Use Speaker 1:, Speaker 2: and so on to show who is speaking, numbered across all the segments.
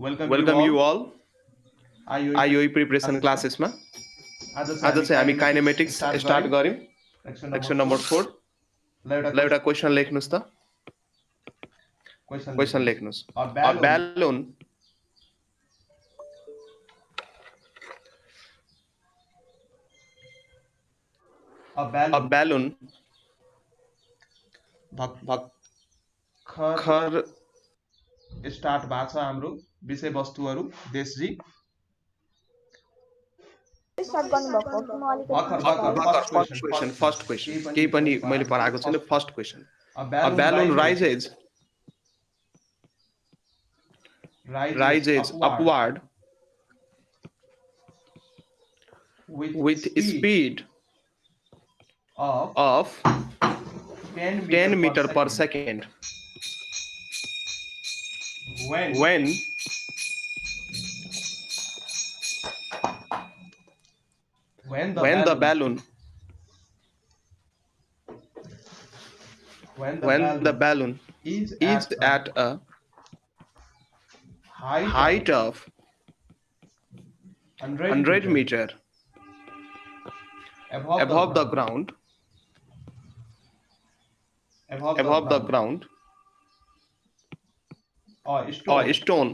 Speaker 1: Welcome you all IOE preparation
Speaker 2: क्लासेसमा
Speaker 1: क्लासेसमा
Speaker 2: आज
Speaker 1: आज चाहिँ हामी काइनेमेटिक्स स्टार्ट
Speaker 2: गऱ्यौँ
Speaker 1: गऱ्यौँ
Speaker 2: लेक्चर
Speaker 1: लेक्चर नम्बर 4
Speaker 2: ल
Speaker 1: ल एउटा क्वेसन लेख्नुहोस् त क्वेसन लेख्नुहोस् अ ब्यालुन अ ब्यालुन
Speaker 2: भर्खर
Speaker 1: भर्खर
Speaker 2: स्टार्ट भएको छ हाम्रो विषयवस्तुहरू देशजी
Speaker 3: स्टार्ट गर्नुभएको हो कि म अलिकति
Speaker 1: फर्स्ट क्वेसन केही पनि मैले पढाएको छैन first question a balloon rises upward with speed of 10 meter per second when the balloon is at a height of 100 meter above the ground a stone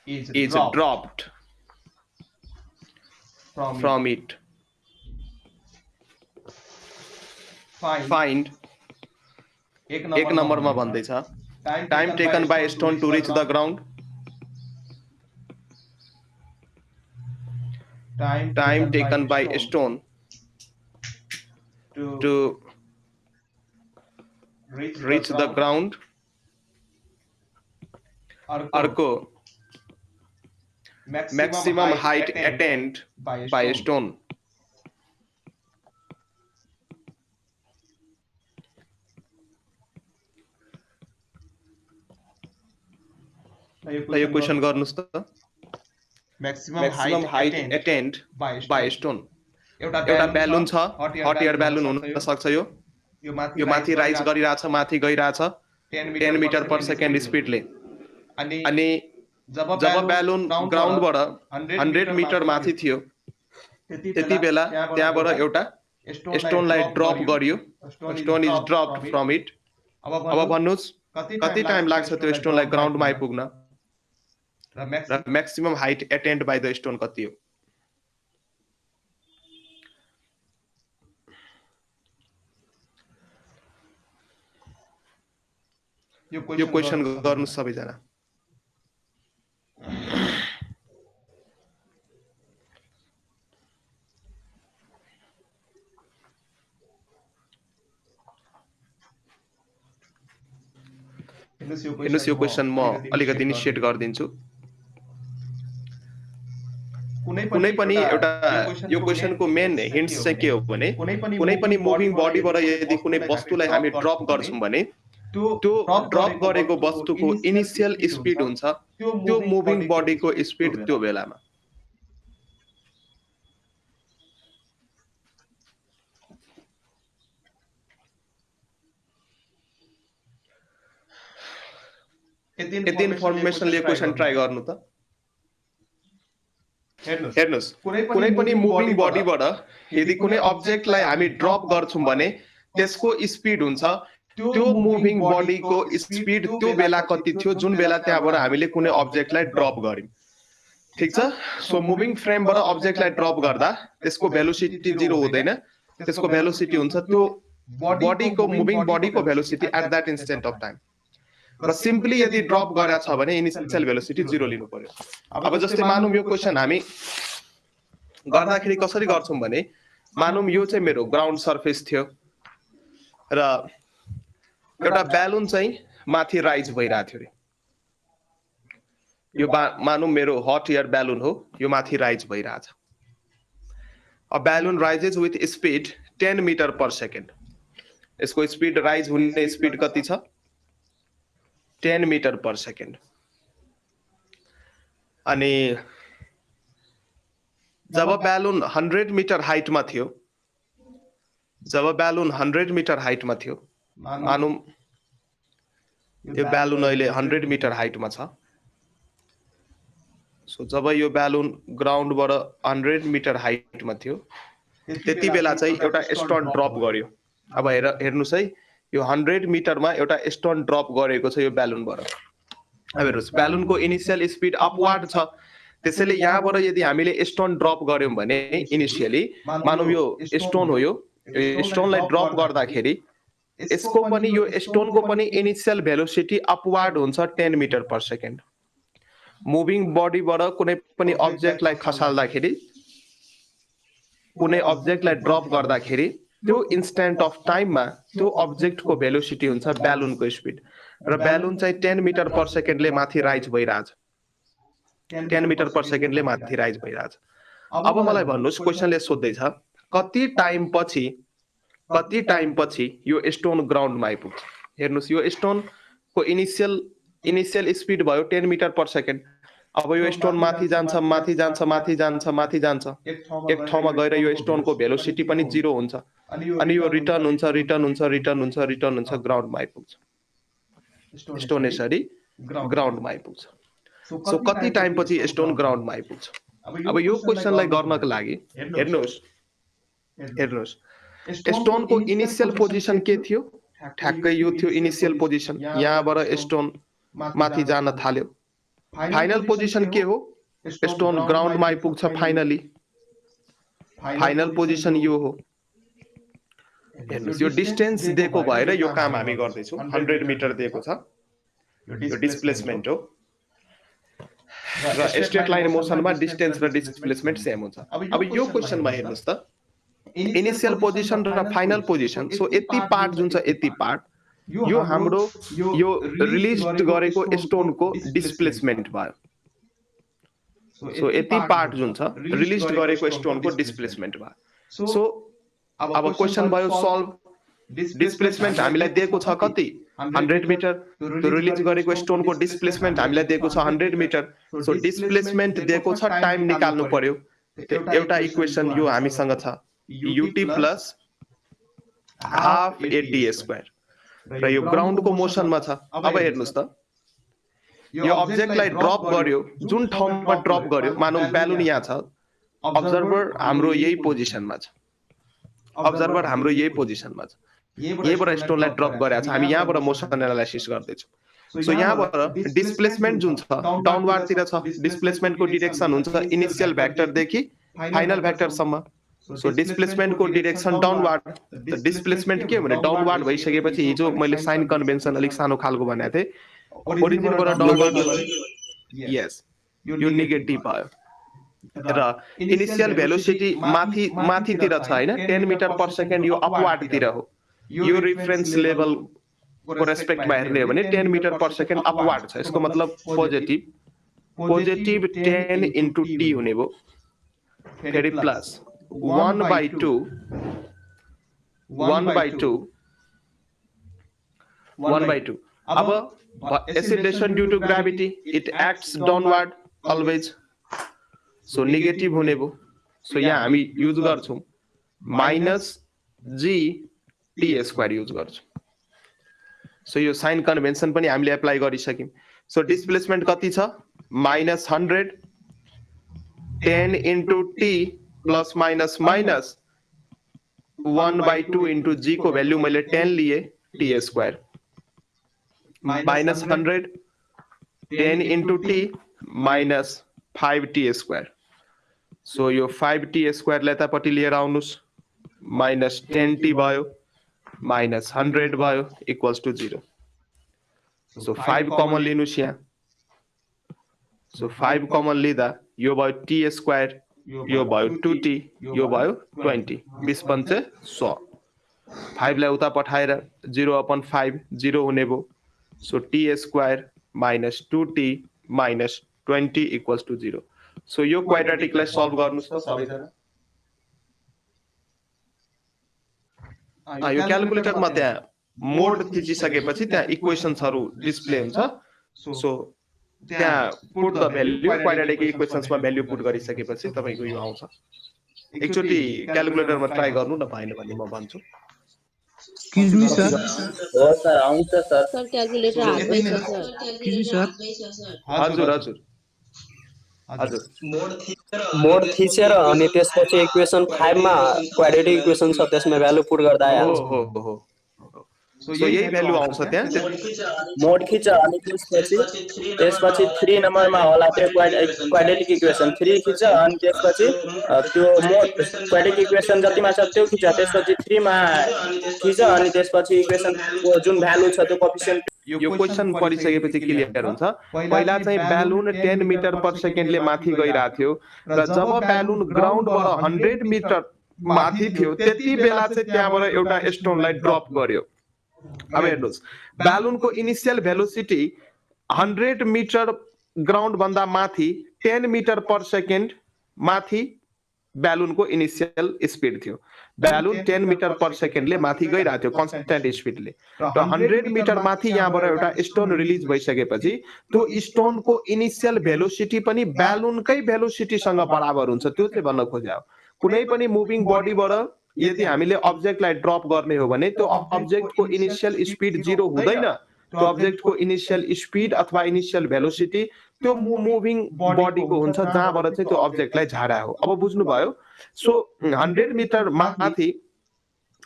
Speaker 1: is dropped from it. Find एक नम्बरमा भन्दैछ time taken by stone to reach the ground, time taken by stone to reach the ground, अर्को maximum height attained by stone. ल यो question गर्नुस् त maximum height attained by stone. एउटा ब्यालुन छ हट एयर ब्यालुन हुन सक्छ यो माथि राइज गरिरहेछ माथि गइरहेछ 10 मिटर पर सेकेन्ड स्पिडले अनि जब ब्यालुन ग्राउन्डबाट 100 मिटर माथि थियो त्यति बेला त्यहाँबाट एउटा स्टोनलाई ड्रप गरियो stone is dropped from it अब भन्नुस् कति टाइम लाग्छ त्यो स्टोनलाई ग्राउन्डमा आइपुग्न र maximum height attained by the stone कति हो यो क्वेसन गर्नुस् सबैजना हेर्नुस् यो क्वेसन म अलिकति इनिसिएट गरिदिन्छु कुनै पनि एउटा यो क्वेसनको मेन हिन्ट्स चाहिँ के हो भने कुनै पनि मुभिङ बडीबाट यदि कुनै वस्तुलाई हामी ड्रप गर्छौं भने त्यो ड्रप गरेको वस्तुको इनिशियल स्पिड हुन्छ त्यो मुभिङ बडीको स्पिड त्यो बेलामा यति इन्फर्मेसनले क्वेसन ट्राई गर्नु त हेर्नुस् कुनै पनि मुभिङ बडीबाट यदि कुनै अब्जेक्टलाई हामी ड्रप गर्छौं भने त्यसको स्पिड हुन्छ त्यो मुभिङ बडीको स्पिड त्यो बेला कति थियो जुन बेला त्यहाँबाट हामीले कुनै अब्जेक्टलाई ड्रप गर्यौं ठीक छ सो मुभिङ फ्रेमबाट अब्जेक्टलाई ड्रप गर्दा त्यसको भेलोसिटी 0 हुँदैन त्यसको भेलोसिटी हुन्छ त्यो बडीको मुभिङ बडीको velocity at that instant of time र सिम्पली यदि ड्रप गरेछ भने इनिशियल भेलोसिटी 0 लिनु पर्यो अब जस्तै मानौं यो क्वेसन हामी गर्दाखेरि कसरी गर्छौं भने मानौं यो चाहिँ मेरो ग्राउन्ड सर्फेस थियो र एउटा ब्यालुन चाहिँ माथि राइज भइरहेको थियो यो मानौं मेरो हट एयर ब्यालुन हो यो माथि राइज भइरहेछ a balloon rises with speed 10 metre per second यसको स्पिड राइज हुने स्पिड कति छ 10 मिटर पर सेकेन्ड अनि जब ब्यालुन 100 मिटर हाइटमा थियो मानौं यो ब्यालुन अहिले 100 मिटर हाइटमा छ सो जब यो ब्यालुन ग्राउन्डबाट 100 मिटर हाइटमा थियो त्यति बेला चाहिँ एउटा स्टोन ड्रप गर्यो। अब हेर्नुस् है, यो 100 मिटरमा एउटा स्टोन ड्रप गरेको छ यो ब्यालुनबाट। अब हेर्नुस्, ब्यालुनको इनिसियल स्पिड अपवार्ड छ, त्यसैले यहाँबाट यदि हामीले स्टोन ड्रप गर्यौं भने इनिसियली मानौ यो स्टोन हो, यो स्टोनलाई ड्रप गर्दाखेरि यसको पनि यो स्टोनको पनि इनिसियल भेलोसिटी अपवार्ड हुन्छ 10 मिटर पर सेकेन्ड। मुभिङ बडीबाट कुनै पनि अब्जेक्टलाई खसाल्दाखेरि, कुनै अब्जेक्टलाई ड्रप गर्दाखेरि त्यो इन्स्ट्यान्ट अफ टाइममा त्यो अब्जेक्टको भेलोसिटी हुन्छ ब्यालुनको स्पिड, र ब्यालुन चाहिँ 10 मिटर पर सेकेन्डले माथि राइज भइरहेछ, 10 मिटर पर सेकेन्डले माथि राइज भइरहेछ। अब मलाई भन्नुहोस्, क्वेसनले सोध्दैछ कति टाइम पछि यो स्टोन ग्राउन्डमा आइपुग्छ। हेर्नुस्, यो स्टोनको इनिसियल स्पिड भयो 10 मिटर पर सेकेन्ड। अब यो स्टोन माथि जान्छ, माथि जान्छ, माथि जान्छ, माथि जान्छ, एक ठाउँमा गएर यो स्टोनको भेलोसिटी पनि 0 हुन्छ, अनि यो रिटर्न हुन्छ, रिटर्न हुन्छ, रिटर्न हुन्छ, रिटर्न हुन्छ, ग्राउन्डमा आइपुग्छ। स्टोन यसरी ग्राउन्डमा आइपुग्छ। सो कति टाइम पछि स्टोन ग्राउन्डमा आइपुग्छ। अब यो क्वेसनलाई गर्नको लागि हेर्नुहोस्, स्टोनको इनिसियल पोजिसन के थियो, ठ्याक्कै यो थियो इनिसियल पोजिसन। यहाँबाट स्टोन माथि जान थाल्यो। फाइनल पोजिसन के हो, स्टोन ग्राउन्डमा आइपुग्छ फाइनली। फाइनल पोजिसन यो हो। हेर्नुस्, यो डिस्टेन्स दिएको भएर यो काम हामी गर्दैछौँ। 100 मिटर दिएको छ, यो डिस्प्लेसमेन्ट हो, र स्ट्रेट लाइन मोसनमा डिस्टेन्स र डिस्प्लेसमेन्ट सेम हुन्छ। अब यो क्वेसनमा हेर्नुस् त, इनिसियल पोजिसन र फाइनल पोजिसन, सो यति पार्ट जुन छ, यति पार्ट यो हाम्रो यो रिलिज गरेको स्टोनको डिस्प्लेसमेन्ट भयो। सो यति पार्ट जुन छ रिलिज गरेको स्टोनको डिस्प्लेसमेन्ट भयो। सो अब क्वेसन भयो सल्भ। डिस्प्लेसमेन्ट हामीलाई दिएको छ कति, 100 मिटर। त्यो रिलिज गरेको स्टोनको डिस्प्लेसमेन्ट हामीलाई दिएको छ 100 मिटर। सो डिस्प्लेसमेन्ट दिएको छ, टाइम निकाल्नु पर्यो। एउटा इक्वेसन यो हामीसँग छ, ut plus half eighty square, र यो ग्राउन्डको मोसनमा छ। अब हेर्नुस् त, यो अब्जेक्टलाई ड्रप गर्यो, जुन ठाउँमा ड्रप गर्यो, मानौ ब्यालुन यहाँ छ, अब्जर्भर हाम्रो यही पोजिसनमा छ, अब्जर्भर हाम्रो यही पोजिसनमा छ, यहीँबाट स्टोनलाई ड्रप गरेको छ। हामी यहाँबाट मोसन एनालाइसिस गर्दैछौँ। सो यहाँबाट डिस्प्लेसमेन्ट जुन छ डाउनवार्डतिर छ। डिस्प्लेसमेन्टको डिरेक्सन हुन्छ इनिसियल भेक्टरदेखि फाइनल भेक्टरसम्म। सो डिस्प्लेसमेन्टको डिरेक्सन डाउनवार्ड। त डिस्प्लेसमेन्ट के भने डाउनवार्ड भइसकेपछि, हिजो मैले साइन कन्भेन्सन अलिक सानो खालको भनेको थिएँ, ओरिजिनबाट डाउनवार्ड, यस, यो नेगेटिभ भयो, र इनिसियल भेलोसिटी माथितिर छ हैन, 10 मिटर पर सेकेन्ड यो अपवार्डतिर हो। यो रिफरेन्स लेभलको रेस्पेक्टमा हेर्ने हो भने 10 मिटर पर सेकेन्ड अपवार्ड छ। यसको मतलब पोजिटिभ 10 इन्टु टी हुने भयो, फेरि प्लस 1/2 अब acceleration due to gravity, it acts downward always. So negative हुने भयो। सो यहाँ हामी युज गर्छौँ minus g t square use गर्छौँ। सो यो साइन कन्भेन्सन पनि हामीले एप्लाई गरिसक्यौँ। सो डिस्प्लेसमेन्ट कति छ, -100 10 into t plus minus minus 1/2 into g को भ्याल्यु मैले 10 लिए, t square -100 10 into t minus 5t square. So यो 5t स्क्वायरलाई यतापट्टि लिएर आउनुस्, माइनस 10t भयो, माइनस 100 भयो, इक्वल्स टु 0। सो 5 कमन लिनुस् यहाँ। सो 5 कमन लिँदा यो भयो t स्क्वायर, यो भयो 2t, यो भयो 20, 20 पंचे 100। 5 लाई उता पठाएर 0/5 0 हुने भयो। So t square minus 2t minus 20 equals to 0। So यो क्वाड्रेटिकलाई सल्भ गर्नुस् त सबैजना। यो क्याल्कुलेटरमा त्यहाँ मोड थिचिसकेपछि त्यहाँ इक्वेसन्सहरु डिस्प्ले हुन्छ। सो त्यहाँ पुट द भ्याल्यु, क्वाड्रेटिक इक्वेसन्समा भ्याल्यु पुट गरिसकेपछि तपाईको यो आउँछ। एकचोटी क्याल्कुलेटरमा ट्राई गर्नु न, भएन भने म भन्छु।
Speaker 4: Excuse me sir.
Speaker 5: हो सर, आउँछ सर।
Speaker 3: सर क्याल्कुलेटर हातमै छ सर।
Speaker 4: Excuse me sir.
Speaker 1: हजुर हजुर हजुर
Speaker 5: मोड थिचेर अनि त्यसपछि इक्वेसन 5 मा क्वाड्रेटिक इक्वेसन छ त्यसमा भ्यालु पुट गर्दा
Speaker 1: हो
Speaker 5: आइहाल्छ।
Speaker 1: हो हो सो यही भ्यालु आउँछ त्यहाँ
Speaker 5: मोड खिच अनि त्यसपछि 3 नम्बरमा होला त्यो क्वाड्रेटिक इक्वेसन 3 खिच अनि त्यसपछि त्यो मोड क्वाड्रेटिक इक्वेसन जतिमा छ त्यो खिच त्यसपछि 3 मा खिच अनि त्यसपछि इक्वेसनको जुन भ्यालु छ त्यो कोएफिसिएन्ट
Speaker 1: यो क्वेसन पढिसकेपछि क्लियर हुन्छ। पहिला चाहिँ ब्यालुन 10 मिटर पर सेकेन्डले माथि गइरहेको थियो र जब ब्यालुन ग्राउन्डबाट 100 मिटर माथि थियो त्यति बेला चाहिँ त्यहाँबाट एउटा स्टोनलाई ड्रप गर्यो। अब हेर्नुहोस् ब्यालुनको इनिसियल भेलोसिटी 100 मिटर ग्राउन्ड भन्दा माथि 10 मिटर पर सेकेन्ड माथि ब्यालुनको इनिसियल स्पिड थियो। ब्यालुन 10 मिटर पर सेकेन्डले माथि गइरहेको थियो कन्स्टेन्ट स्पिडले र 100 मिटर माथि यहाँबाट एउटा स्टोन रिलिज भइसकेपछि त्यो स्टोनको इनिसियल भेलोसिटी पनि ब्यालुनकै भेलोसिटीसँग बराबर हुन्छ। त्यो चाहिँ भन्न खोजे हो। कुनै पनि मुभिङ बडीबाट यदि हामीले अब्जेक्टलाई ड्रप गर्ने हो भने त्यो अब्जेक्टको इनिसियल स्पिड 0 हुँदैन। त्यो अब्जेक्टको इनिसियल स्पिड अथवा इनिसियल भेलोसिटी त्यो मुभिङ बडीको हुन्छ जहाँबाट चाहिँ त्यो अब्जेक्टलाई झाडा हो। अब बुझ्नुभयो। सो 100 मिटर माथि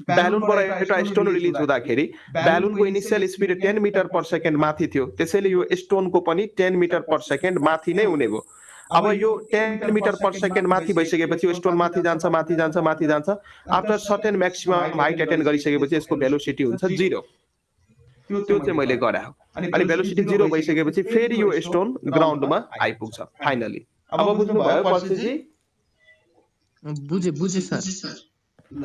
Speaker 1: ब्यालुनबाट एउटा स्टोन रिलिज हुँदाखेरि ब्यालुनको initial speed 10 metre per second माथि थियो त्यसैले यो स्टोनको पनि 10 मिटर पर सेकेन्ड माथि नै हुने भयो। अब यो 10 मिटर पर सेकेन्ड माथि भइसकेपछि यो स्टोन माथि जान्छ माथि जान्छ माथि जान्छ after certain maximum height attend गरिसकेपछि यसको भेलोसिटी हुन्छ 0। त्यो चाहिँ मैले गरे हो। अनि भेलोसिटी 0 भइसकेपछि फेरि यो स्टोन ग्राउन्डमा आइपुग्छ फाइनली। अब बुझ्नुभयो पर्सिजी?
Speaker 4: बुझे सर।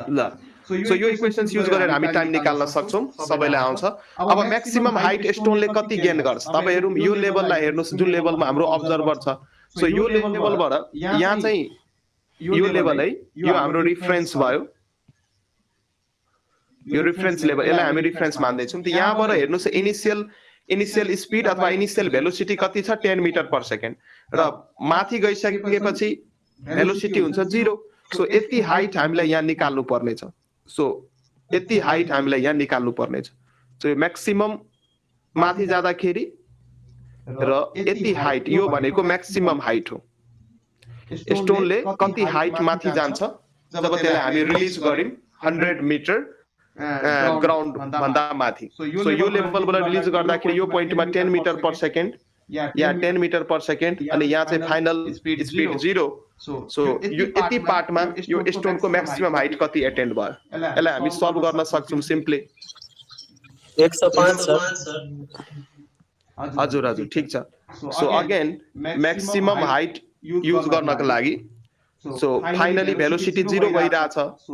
Speaker 1: ल सो यो इक्वेशन्स युज गरेर हामी टाइम निकाल्न सक्छौं। सबैलाई आउँछ। अब म्याक्सिमम हाइट स्टोनले कति गेन गर्छ तपाईहरु यो लेभललाई हेर्नुस् जुन लेभलमा हाम्रो अब्जर्भर छ। सो यो लेभलबाट यहाँ चाहिँ यो लेभल है यो हाम्रो रिफरेन्स भयो। यो रिफरेन्स लेभल यसलाई हामी रिफरेन्स मान्दै छौं। त यहाँबाट हेर्नुस् इनिशियल स्पिड अथवा इनिशियल भेलोसिटी कति छ 10 मिटर पर सेकेन्ड र माथि गइसकेपछि भेलोसिटी हुन्छ 0। सो यति हाइट हामीलाई यहाँ निकाल्नु पर्ने छ। सो यति हाइट हामीलाई यहाँ निकाल्नु पर्ने छ। सो म्याक्सिमम माथि जाँदाखेरि र यति हाइट यो भनेको म्याक्सिमम हाइट हो। स्टोनले कति हाइट माथि जान्छ जब त्यसलाई हामी रिलिज गर्यौं 100 मिटर ग्राउन्ड भन्दा माथि। सो यो लेभलबाट रिलिज गर्दाखेरि यो पोइन्टमा 10 मिटर पर सेकेन्ड या 10 मिटर पर सेकेन्ड अनि यहाँ चाहिँ फाइनल स्पिड 0। सो यो यति पार्टमा यो स्टोनको म्याक्सिमम हाइट कति एटेन्ड भयो यसलाई हामी सल्भ गर्न सक्छौं सिम्पली।
Speaker 5: 105 सर।
Speaker 1: हजुर हजुर ठीक छ। So again maximum height use गर्नको लागि सो फाइनली भेलोसिटी 0 भइरहेछ।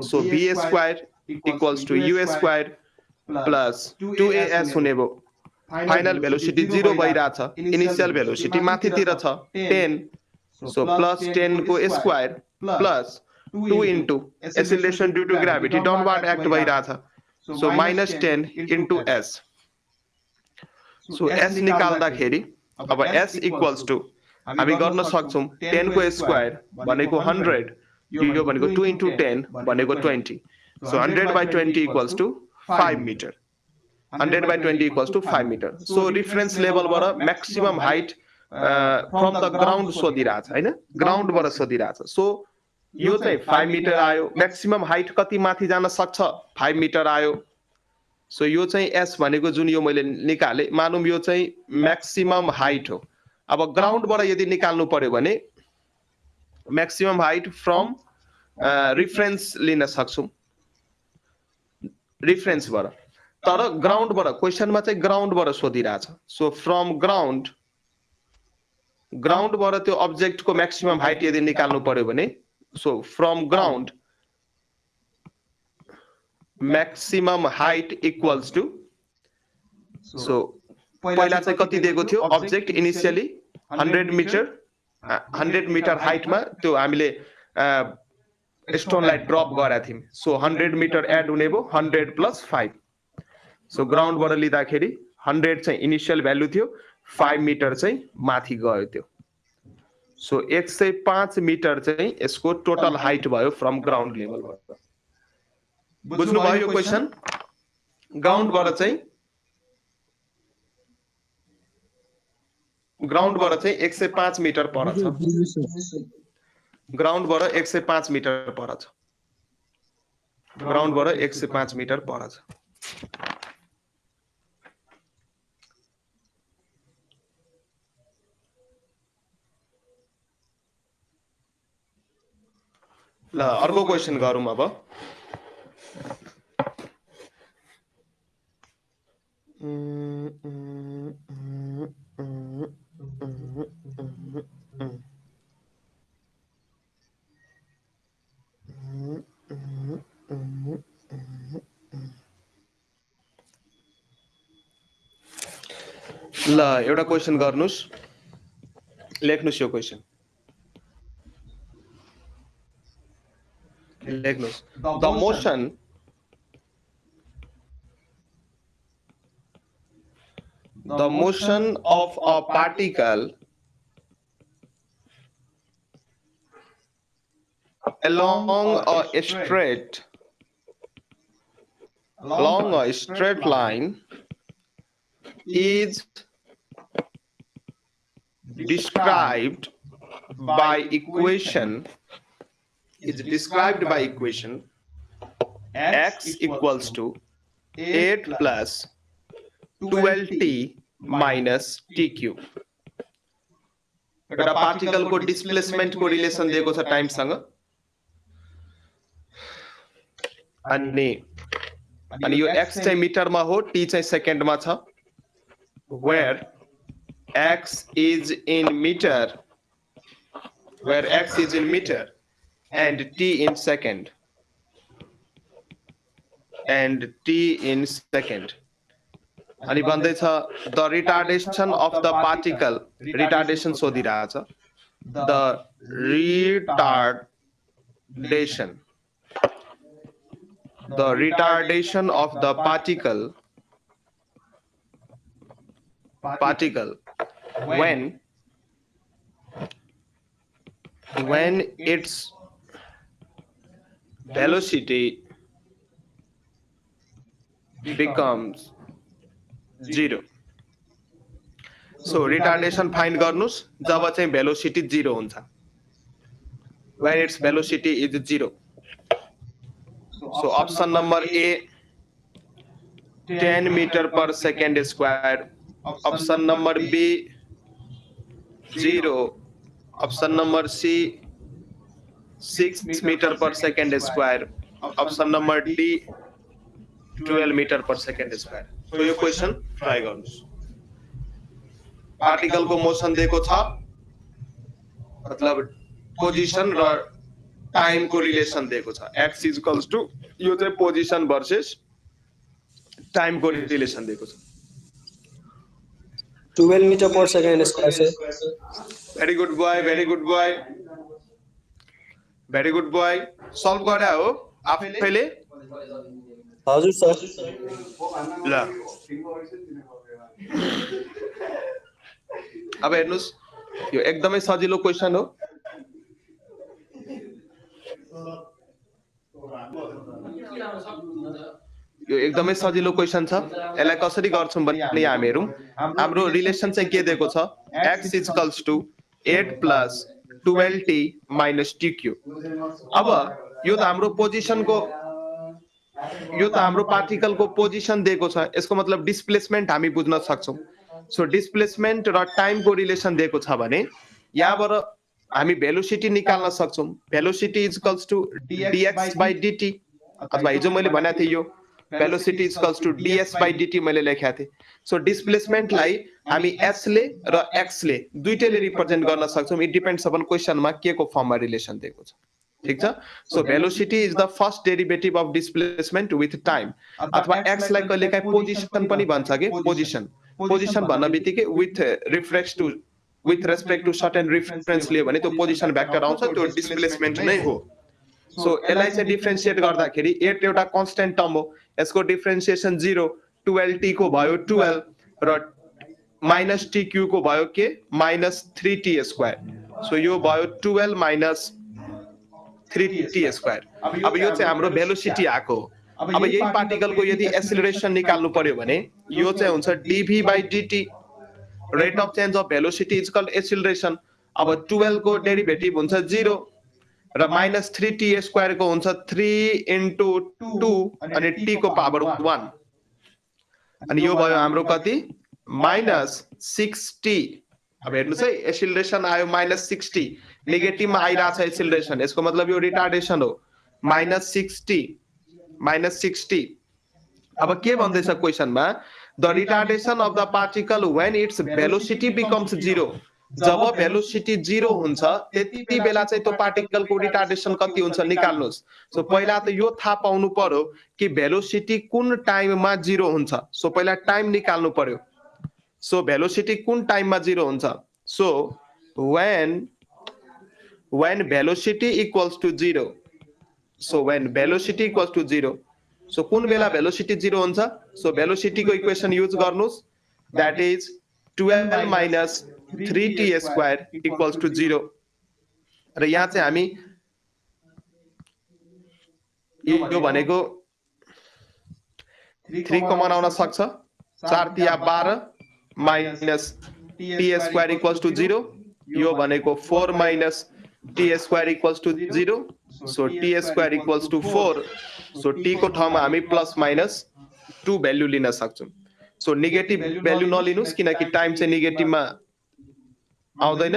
Speaker 1: So v square equals to u square plus 2as हुने भयो। फाइनल भेलोसिटी 0 भइरहेछ। इनिशियल भेलोसिटी माथितिर छ 10। सो प्लस 10 को square plus 2 into acceleration due to gravity downward act भइरहेछ। So minus 10 into s। So s निकाल्दाखेरि अब s इक्वल्स टु हामी गर्न सक्छौं 10 को स्क्वायर भनेको 100 यो भनेको 2 इन्टु 10 भनेको 20। So 100 by 20 equals to 5 metre. 100 by 20 equals to 5 metre. So reference लेभलबाट maximum height from the ground सोधिरहेछ हैन ग्राउन्डबाट सोधिरहेछ। सो यो चाहिँ 5 मिटर आयो। म्याक्सिमम हाइट कति माथि जान सक्छ 5 मिटर आयो। सो यो चाहिँ s भनेको जुन यो मैले निकाले मानौं यो चाहिँ म्याक्सिमम हाइट हो। अब ग्राउन्डबाट यदि निकाल्नु पर्यो भने म्याक्सिमम हाइट फ्रम रिफरेन्स लिन सक्छौं रिफरेन्सबाट। तर ग्राउन्डबाट क्वेशनमा चाहिँ ग्राउन्डबाट सोधिरहेछ। सो फ्रम ग्राउन्डबाट त्यो अब्जेक्टको म्याक्सिमम हाइट यदि निकाल्नु पर्यो भने so from ground maximum height equals to so पहिला चाहिँ कति दिएको थियो अब्जेक्ट इनिशियली 100 मिटर हाइटमा त्यो हामीले स्टोनलाई ड्रप गरेका थियौं। सो 100 मिटर एड हुने भयो 100 प्लस 5। सो ग्राउन्डबाट लिँदाखेरि 100 चाहिँ इनिशियल भ्यालु थियो 5 मिटर चाहिँ माथि गयो त्यो। सो 105 मिटर चाहिँ यसको टोटल हाइट भयो फ्रम ग्राउन्ड लेभलबाट। बुझ्नुभयो यो क्वेशन? ग्राउन्डबाट चाहिँ ग्राउन्डबाट चाहिँ 105 मिटर पर छ ग्राउन्डबाट 105 मिटर पर छ ग्राउन्डबाट 105 मिटर पर छ ल अर्को क्वेशन गरौँ अब ल एउटा क्वेशन गर्नुस् लेख्नुस् यो question लेख्नुस् the motion of a particle along a straight line is described by equation x equals to 8 plus 12t minus tq एउटा पार्टिकल को डिस्प्लेसमेन्ट को रिलेसन दिएको छ टाइम सँग अनि यो x चाहिँ मिटरमा हो t चाहिँ सेकेन्डमा छ where x is in meter and t in second अनि भन्दै छ the retardation of the particle retardation सोधिरहेछ the retardation of the particle when its velocity becomes 0 so retardation find गर्नुस् जब चाहिँ velocity 0 हुन्छ when its velocity is 0 so option number A 10 meter per second square option number B 0 option number C 6 meter per second square option number D 12 meter per second square so यो question try गर्नुस् particle को motion दिएको छ मतलब position र time को relation दिएको छ x इक्वल्स टु यो चाहिँ पोजिसन भर्सेस टाइम को रिलेसन दिएको छ
Speaker 6: 12 meter per second square
Speaker 1: very good boy solve गरे हो आफैले
Speaker 6: हजुर सर
Speaker 1: ल अब हेर्नुस् यो एकदमै सजिलो क्वेशन हो यो एकदमै सजिलो क्वेशन छ यसलाई कसरी गर्छौं भन्ने हामी हेरौं हाम्रो रिलेसन चाहिँ के दिएको छ x equals to 8 plus 12t minus tq अब यो त हाम्रो पोजिसन को यो त हाम्रो पार्टिकल को पोजिसन दिएको छ यसको मतलब डिस्प्लेसमेन्ट हामी बुझ्न सक्छौं सो डिस्प्लेसमेन्ट र टाइम को रिलेसन दिएको छ भने यहाँबाट हामी भेलोसिटी निकाल्न सक्छौं velocity equals to dx by dt अथवा हिजो मैले भनेको थिए यो velocity equals to ds by dt मैले लेखेको थिए सो डिस्प्लेसमेन्ट लाई हामी s ले र x ले दुईटैले रिप्रेजेन्ट गर्न सक्छौं इट डिपेन्ड्स अपन क्वेशनमा के को फर्ममा रिलेसन दिएको छ ठीक छ so velocity is the first derivative of displacement with time अथवा x लाई कहिलेकाहीँ पोजिसन पनि भन्छ के पोजिसन भन्न बित्तिकै with respect to certain reference लियो भने त्यो पोजिसन भेक्टर आउँछ त्यो डिस्प्लेसमेन्ट नै हो सो यसलाई चाहिँ डिफरेन्शिएट गर्दाखेरि 8 एउटा कन्स्टेन्ट टर्म हो यसको डिफरेन्शिएसन 0 12t को भयो 12 र माइनस tq को भयो के माइनस 3t स्क्वायर सो यो भयो 12 माइनस 3t स्क्वायर अब यो चाहिँ हाम्रो भेलोसिटी आको अब यही पार्टिकल को यदि एक्सेलरेसन निकाल्नु पर्यो भने यो चाहिँ हुन्छ dv by dt rate of change of velocity is called acceleration. अब 12 को डेरिभेटिभ हुन्छ 0 र माइनस 3t स्क्वायर को हुन्छ 3 into 2 अनि t को पावर 1 अनि यो भयो हाम्रो कति माइनस 60। अब हेर्नुस् है एक्सिलरेसन आयो माइनस 60 नेगेटिभमा आइरहेछ एक्सिलरेसन यसको मतलब यो रिटार्डेसन हो माइनस 60। अब के भन्दैछ क्वेशनमा the retardation of the particle when its velocity becomes 0 जब भेलोसिटी 0 हुन्छ त्यति बेला चाहिँ त्यो पार्टिकलको रिटार्डेसन कति हुन्छ निकाल्नुस्। सो पहिला त यो थाहा पाउनु पर्यो कि भेलोसिटी कुन टाइममा 0 हुन्छ। सो पहिला टाइम निकाल्नु पर्यो। सो भेलोसिटी कुन टाइममा 0 हुन्छ। So when velocity equals to 0 so when velocity equals to 0 so कुन बेला velocity 0 हुन्छ। सो velocity को इक्वेसन युज गर्नुस् that is 12 minus 3t square equals to 0 र यहाँ चाहिँ हामी यो भनेको 3 कमन आउन सक्छ 4 तिया 12 minus t square equals to 0 यो भनेको 4 minus t square equals to 0 so t square equals to 4 so t को ठाउँमा हामी प्लस माइनस 2 भ्यालु लिन सक्छौं। सो नेगेटिभ भ्यालु नलिनुस् किनकि टाइम चाहिँ नेगेटिभमा आउँदैन।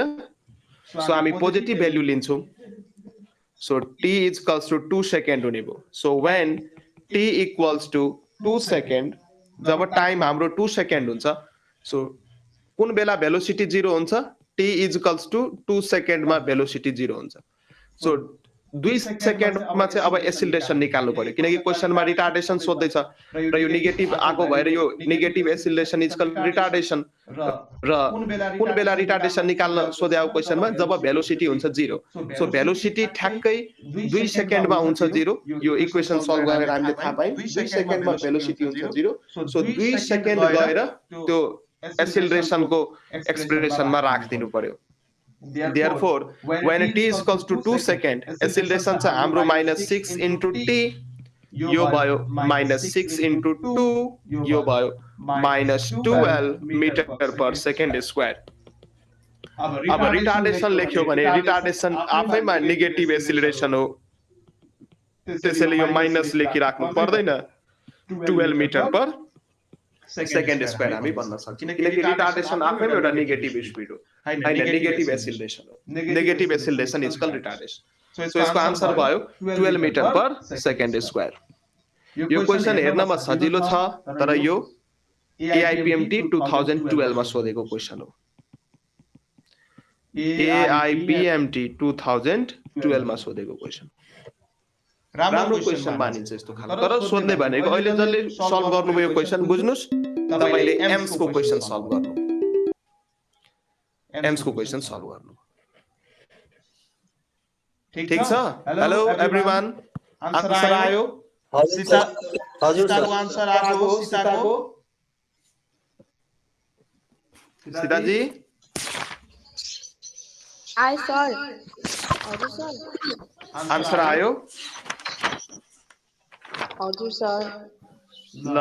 Speaker 1: सो हामी पोजिटिभ भ्यालु लिन्छौं। So t equals to 2 second हुने भयो। So when t equals to 2 second जब टाइम हाम्रो 2 सेकेन्ड हुन्छ सो कुन बेला भेलोसिटी 0 हुन्छ t इक्वल्स टु 2 सेकेन्डमा भेलोसिटी 0 हुन्छ। सो 2 सेकेन्डमा चाहिँ अब एक्सिलरेसन निकाल्नु पर्यो किनकि क्वेशनमा रिटार्डेसन सोध्दैछ र यो नेगेटिभ आको भएर यो नेगेटिभ एक्सिलरेसन इक्वल रिटार्डेसन र कुन बेला रिटार्डेसन निकाल्न सोध्या क्वेशनमा जब भेलोसिटी हुन्छ 0। सो भेलोसिटी ठ्याक्कै 2 सेकेन्डमा हुन्छ 0 यो इक्वेसन सल्भ गरेर हामीले थाहा पायौं 2 सेकेन्डमा भेलोसिटी हुन्छ 0। सो 2 सेकेन्ड गएर त्यो एक्सिलरेसन को एक्सप्रेसनमा राखिदिनु पर्यो। Therefore, when t is equals to 2 second, acceleration चाहिँ हाम्रो minus 6 into t यो भयो minus 6 into 2 यो भयो minus 12 meter per second square। अब रिटार्डेसन लेख्यो भने रिटार्डेसन आफैमा नेगेटिभ एक्सिलरेसन हो त्यसैले यो माइनस लेखिराख्नु पर्दैन 12 मिटर पर सेकेन्ड स्क्वायर हामी भन्न सक्छौं किनकि रिटार्डेसन आफैमा एउटा नेगेटिभ स्पिड हो हैन नेगेटिभ एक्सिलरेसन हो। Negative acceleration is called retardation. So यसको आन्सर भयो 12 मिटर पर सेकेन्ड स्क्वायर। यो क्वेशन हेर्नमा सजिलो छ तर यो AIPMT 2012 मा सोधेको क्वेशन हो। AIPMT 2012 मा सोधेको क्वेशन राम्रो क्वेशन मानिन्छ यस्तो खालको तर सोध्ने भनेको अहिले जसले सल्भ गर्नुभयो क्वेशन बुझ्नुस् तपाईले एम्स को क्वेशन सल्भ गर्नु एम्स को क्वेशन सल्भ गर्नु ठीक छ। हेलो एभ्रीवन आन्सर आयो
Speaker 6: हजुर सर
Speaker 2: आन्सर आएको सीताको
Speaker 1: सीताजी
Speaker 3: आए सर हजुर सर
Speaker 1: आन्सर आयो
Speaker 3: हजुर सर
Speaker 1: ल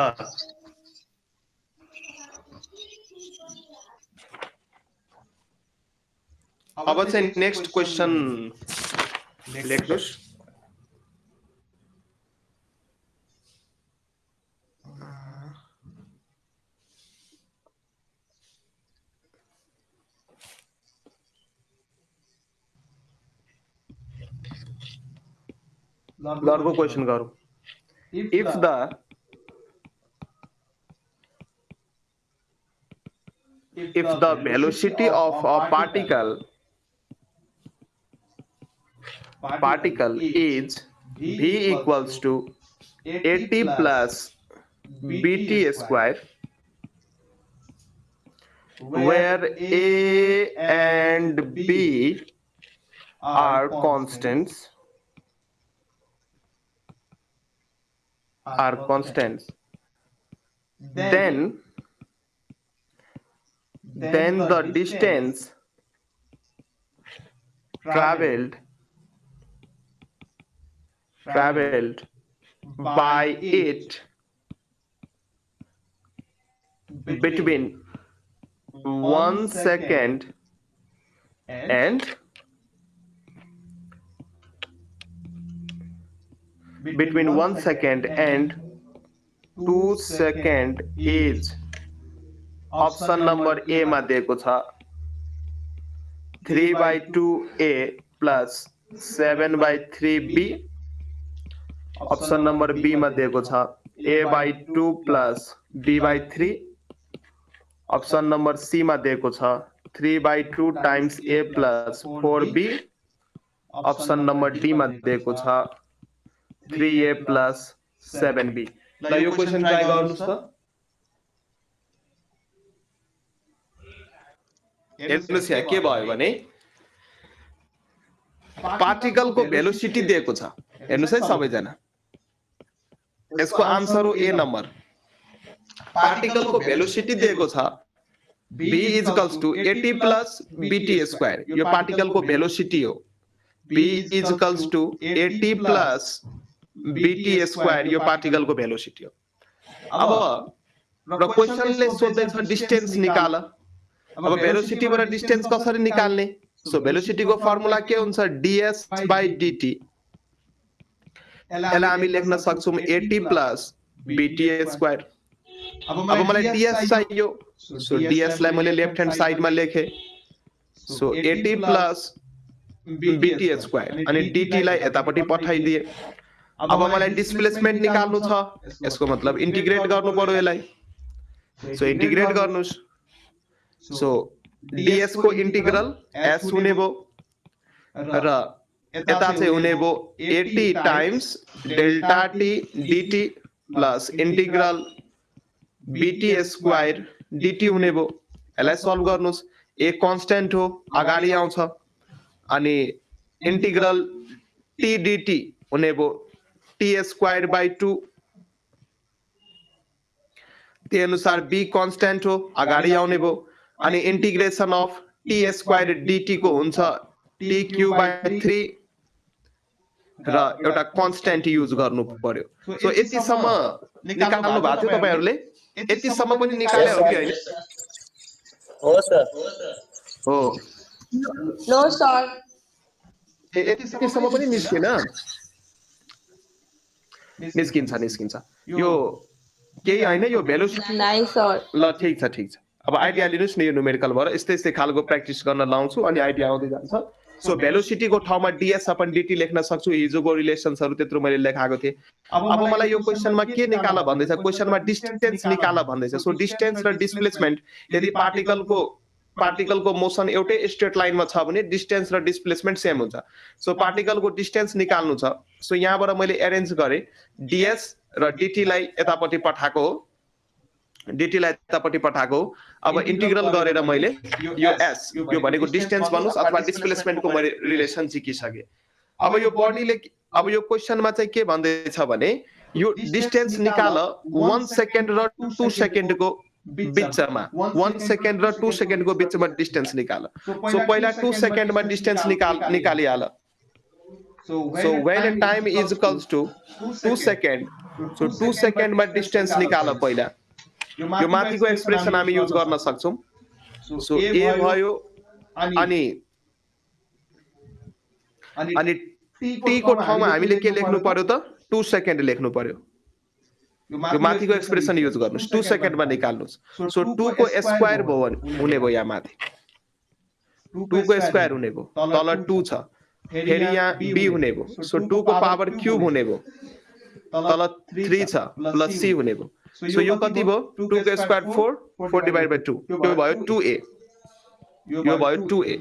Speaker 1: अब चाहिँ नेक्स्ट क्वेशन लेख्नुस्। अर्को क्वेशन गरौँ। If the velocity of a particle is v equals to at plus bt square where a and b are constants then the distance traveled by it between 1 second and between 1 second and 2 second is option number A मा दिएको छ 3/2A plus 7/3B. option number B मा दिएको छ A/2 plus B/3. option number C मा दिएको छ 3/2 times A plus 4B. option number D मा दिएको छ 3A plus 7B. ल यो क्वेशन ट्राई गर्नुस् त। हेर्नुस् यहाँ के भयो भने पार्टिकलको भेलोसिटी दिएको छ। हेर्नुस् है सबैजना, यसको आन्सर हो ए नम्बर। पार्टिकलको भेलोसिटी दिएको छ v equals to at plus bt square. यो पार्टिकलको भेलोसिटी हो। v equals to at plus bt square यो पार्टिकलको भेलोसिटी हो। अब र क्वेशनले सोध्दैछ डिस्टेन्स निकाल। अब भेलोसिटीबाट डिस्टेन्स कसरी निकाल्ने? सो भेलोसिटीको फर्मुला के हुन्छ? ds/dt। यसलाई हामी लेख्न सक्छौं at प्लस bt स्क्वायर। अब मलाई ds चाहियो, सो ds लाई मैले लेफ्ट ह्यान्ड साइडमा लेखे, so at plus bt square अनि dt लाई यतापट्टि पठाइदिए। अब मलाई डिस्प्लेसमेन्ट निकाल्नु छ, यसको मतलब इन्टिग्रेट गर्नु पर्यो यसलाई। सो इन्टिग्रेट गर्नुस्, सो ds को इंटीग्रल s हुने भो र यता चाहिँ हुने भो at times delta t dt plus integral bt square dt हुने भो। यसलाई सल्भ गर्नुस्, a कांस्टेंट हो अगाडि आउँछ अनि इंटीग्रल t dt हुने भो t स्क्वायर बाइ 2। त्यही अनुसार b कांस्टेंट हो अगाडि आउने भो अनि integration of t square dt को हुन्छ t क्यूब बाइ 3 र एउटा कांस्टेंट युज गर्नु पर्यो। सो यति सम्म निकाल्नु भएको थियो तपाईहरुले? यति सम्म पनि निकाले हो कि हैन?
Speaker 5: हो सर।
Speaker 1: हो
Speaker 3: नो सर।
Speaker 1: यति सम्म पनि निस्किन? निस्किन्छ। यो केही हैन, यो भेलोसिटी
Speaker 3: नाइ सर।
Speaker 1: ल ठीक छ। अब आइडिया लिनुस् न, यो न्यूमेरिकल भएर यस्तै खालको प्र्याक्टिस गर्न लाउँछु अनि आइडिया आउँदै जान्छ। सो भेलोसिटी को ठाउँमा ds अपन dt लेख्न सक्छु। हिजोको रिलेसन्सहरु त्यत्रो मैले लेखाएको थिए। अब मलाई यो क्वेशनमा के निकाल भन्दैछ? क्वेशनमा डिस्टेन्स निकाल भन्दैछ। सो डिस्टेन्स र डिस्प्लेसमेन्ट, यदि पार्टिकलको मोसन एउटै स्ट्रेट लाइनमा छ भने डिस्टेन्स र डिस्प्लेसमेन्ट सेम हुन्छ। सो पार्टिकलको डिस्टेन्स निकाल्नु छ। सो यहाँबाट मैले अरेन्ज गरे ds र dt लाई यतापट्टि पठाएको हो, अब इंटीग्रल गरेर मैले यो s यो भनेको डिस्टेन्स भन्नुस् अथवा डिस्प्लेसमेन्ट को मैले रिलेसन सिकिसके। अब यो बडीले अब यो क्वेशनमा चाहिँ के भन्दैछ भने यो डिस्टेन्स निकाल 1 सेकेन्ड र 2 सेकेन्ड को बीचमा, 1 सेकेन्ड र 2 सेकेन्ड को बीचमा डिस्टेन्स निकाल। सो पहिला 2 सेकेन्ड मा डिस्टेन्स निकालिहाल। So when time is equals to 2 second, so 2 second मा डिस्टेन्स निकाल पहिला। यो माथिको एक्सप्रेसन हामी युज गर्न सक्छौं। सो a भयो अनि t को ठाउँमा हामीले के लेख्नु पर्यो त? 2 सेकेन्ड लेख्नु पर्यो। यो माथिको एक्सप्रेसन युज गर्नुस्, 2 सेकेन्डमा निकाल्नुस्। सो 2 को स्क्वायर हुने भयो, यहाँ माथि 2 को स्क्वायर हुने भयो, तल 2 छ, फेरि यहाँ b हुने भयो। सो 2 को पावर क्यूब हुने भयो, तल 3 छ प्लस c हुने भयो। सो यो कति भयो? 2 को स्क्वायर 4 डिवाइड बाइ 2, यो भयो 2a। यो भयो 2a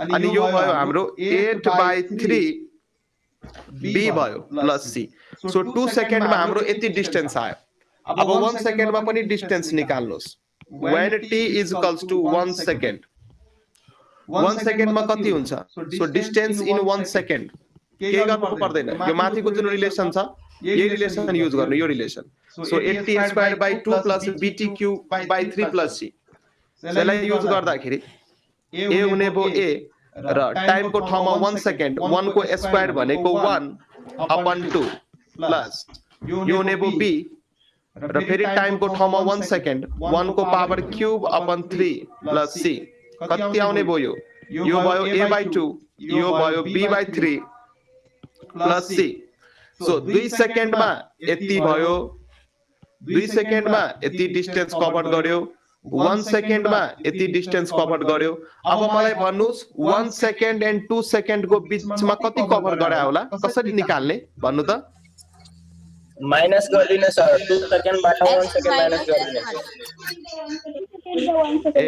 Speaker 1: अनि यो भयो हाम्रो 8/3 b भयो प्लस c। सो 2 सेकेन्डमा हाम्रो यति डिस्टेन्स आयो। अब 1 सेकेन्डमा पनि डिस्टेन्स निकाल्नुस्। When t is equals to 1 second, 1 सेकेन्डमा कति हुन्छ? सो डिस्टेन्स इन 1 सेकेन्ड के गर्नु पर्दैन, यो माथिको जुन रिलेसन छ यही रिलेसन युज गर्नु, यो relation. So 8t square by 2 plus bt cube by 3 plus c, यसलाई युज गर्दाखेरि a हुने भो a र टाइमको ठाउँमा 1 सेकेन्ड, 1 को स्क्वायर भनेको 1 अपन 2 प्लस यो हुने भो b र फेरि टाइमको ठाउँमा 1 सेकेन्ड 1 को power cube upon 3 plus c कति आउने भयो यो भयो a/2 यो भयो b/3 प्लस c सो 2 सेकेन्डमा यति भयो 2 सेकेन्डमा यति डिस्टेन्स कभर गर्यो 1 सेकेन्डमा यति डिस्टेन्स कभर गर्यो अब मलाई भन्नुस् 1 सेकेन्ड एन्ड 2 सेकेन्डको बीचमा कति कभर गरायो होला कसरी निकाल्ने भन्नु त
Speaker 5: माइनस गरिदिनु सर 2 सेकेन्डबाट 1 सेकेन्ड माइनस गरिदिनु
Speaker 1: ए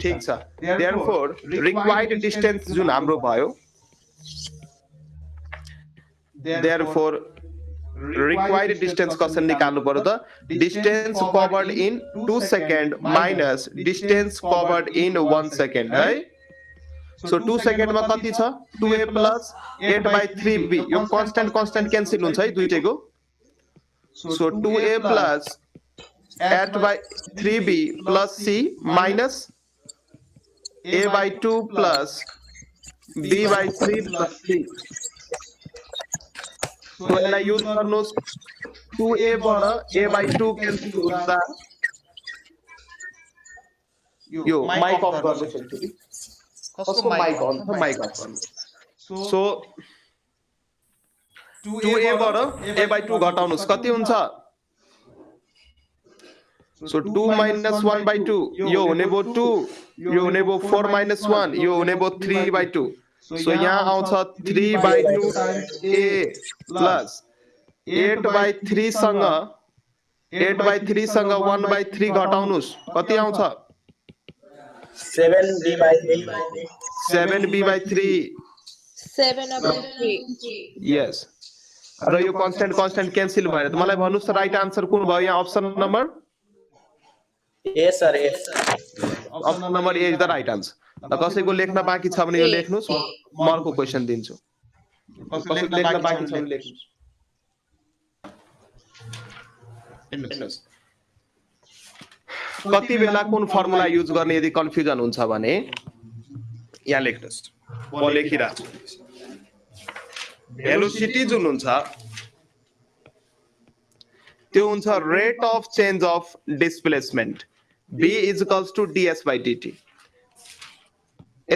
Speaker 1: ठीक छ देयरफोर रिक्वायर्ड डिस्टेन्स जुन हाम्रो भयो देयरफोर रिक्वायर्ड डिस्टेन्स कसरी निकाल्नु पर्यो त distance covered in 2 second minus distance covered in 1 second है सो 2 सेकेन्डमा कति छ 2a प्लस 8/3b यो कन्स्टेन्ट क्यान्सल हुन्छ है दुईटैको so 2a plus 8/3b plus c minus a/2 plus b/3 plus c so यसलाई युज गर्नुहोस् 2a बाट a/2 क्यान्सल हुन्छ यो माइक अफ गर्नुहोस् एकचोटी कसको माइक अन छ माइक अफ गर्नुहोस् सो 2a बाट a/2 घटाउनुहोस् कति हुन्छ सो 2 minus 1/2 यो हुने भयो 2 यो हुने भयो 4 minus 1 यो हुने भयो 3/2 सो यहाँ आउँछ 3/2 a प्लस 8/3 सँग 1/3 घटाउनुस् कति आउँछ 7b/3 यस र यो कन्स्टेन्ट क्यान्सल भएर मलाई भन्नुस् त राइट आन्सर कुन भयो यहाँ option number
Speaker 5: A sir A
Speaker 1: option number A is the right answer कसैको लेख्न बाँकी छ भने यो लेख्नुस् म अर्को क्वेशन दिन्छु कसैको लेख्न बाँकी छ भने लेख्नुस् कति बेला कुन फर्मुला युज गर्ने यदि कन्फ्युजन हुन्छ भने यहाँ लेख्नुस् म लेखिरहेको छु भेलोसिटी जुन हुन्छ त्यो हुन्छ rate of change of displacement v is equals to ds by dt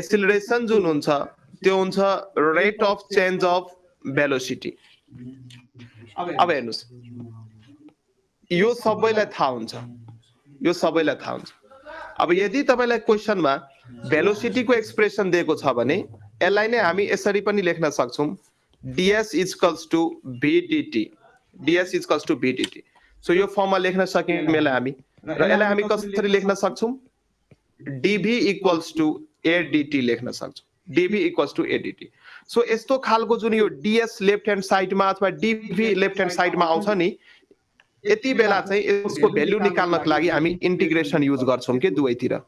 Speaker 1: acceleration जुन हुन्छ त्यो हुन्छ rate of change of velocity अब हेर्नुस् यो सबैलाई थाहा हुन्छ अब यदि तपाईलाई क्वेशनमा भेलोसिटीको एक्सप्रेसन दिएको छ भने यसलाई नै हामी यसरी पनि लेख्न सक्छौं ds is equals to vdt so यो फर्ममा लेख्न सकिएला हामी र यसलाई हामी कसरी लेख्न सक्छौं dv equals to adt लेख्न सक्छौं dv equals to adt so यस्तो खालको जुन यो ds लेफ्ट ह्यान्ड साइडमा अथवा dv लेफ्ट ह्यान्ड साइडमा आउँछ नि यति बेला चाहिँ यसको भ्यालु निकाल्नको लागि हामी इन्टिग्रेसन युज गर्छौं के दुवैतिर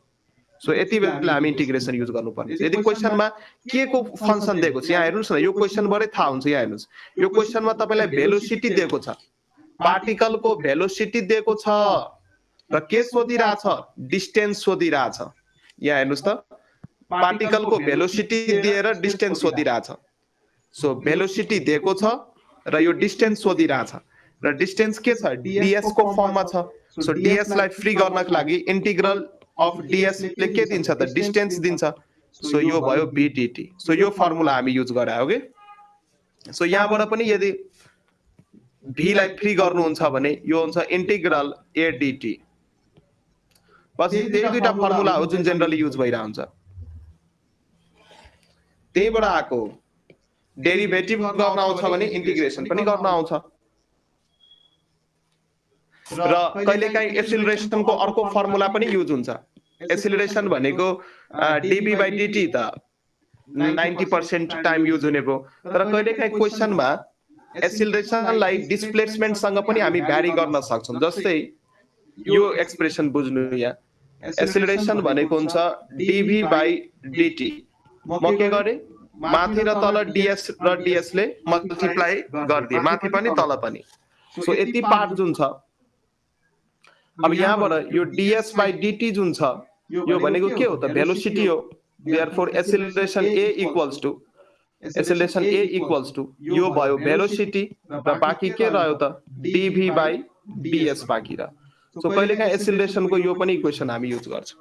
Speaker 1: सो यति बेला हामी इन्टिग्रेसन युज गर्नुपर्ने यदि क्वेशनमा के को फंक्सन दिएको छ यहाँ हेर्नुस् न यो क्वेशनबाटै थाहा हुन्छ यहाँ हेर्नुस् यो क्वेशनमा तपाईलाई भेलोसिटी दिएको छ पार्टिकलको भेलोसिटी दिएको छ र के सोधिरहेछ डिस्टेन्स सोधिरहेछ यहाँ हेर्नुस् त पार्टिकलको भेलोसिटी दिएर डिस्टेन्स सोधिरहेछ सो भेलोसिटी दिएको छ र यो डिस्टेन्स सोधिरहेछ र डिस्टेन्स के छ ds को फर्ममा छ सो ds लाई फ्री गर्नको लागि इन्टिग्रल अफ ds ले के दिन्छ त डिस्टेन्स दिन्छ सो यो भयो vdt सो यो फर्मुला हामी युज गरायो के सो यहाँबाट पनि यदि v लाई फ्री गर्नुहुन्छ भने यो हुन्छ इन्टिग्रल adt पछि त्यही दुईटा फर्मुला हो जुन जनरली युज भइरा हुन्छ त्यहीबाट आको डेरिभेटिभ गर्न आउँछ भने इन्टिग्रेसन पनि गर्न आउँछ र कहिलेकाहीँ एक्सिलरेसनको अर्को फर्मुला पनि युज हुन्छ एक्सिलरेसन भनेको dv/dt त 90% टाइम युज हुने भयो तर कहिलेकाहीँ क्वेशनमा एक्सिलरेसनलाई डिस्प्लेसमेन्ट सँग पनि हामी भ्यारी गर्न सक्छौं जस्तै यो एक्सप्रेसन बुझ्नु यहाँ एक्सिलरेसन भनेको हुन्छ dv/dt म के गरे माथि र तल ds र ds ले मल्टिप्लाई गर्दिए माथि पनि तल पनि सो यति पार्ट जुन छ अब यहाँबाट यो ds/dt जुन छ यो भनेको के हो त भेलोसिटी हो therefore acceleration a equals to यो भयो भेलोसिटी र बाँकी के रह्यो त dv/dt bs बाँकी र सो कहिलेकाहीँ एक्सिलरेसनको यो पनि इक्वेसन हामी युज गर्छौँ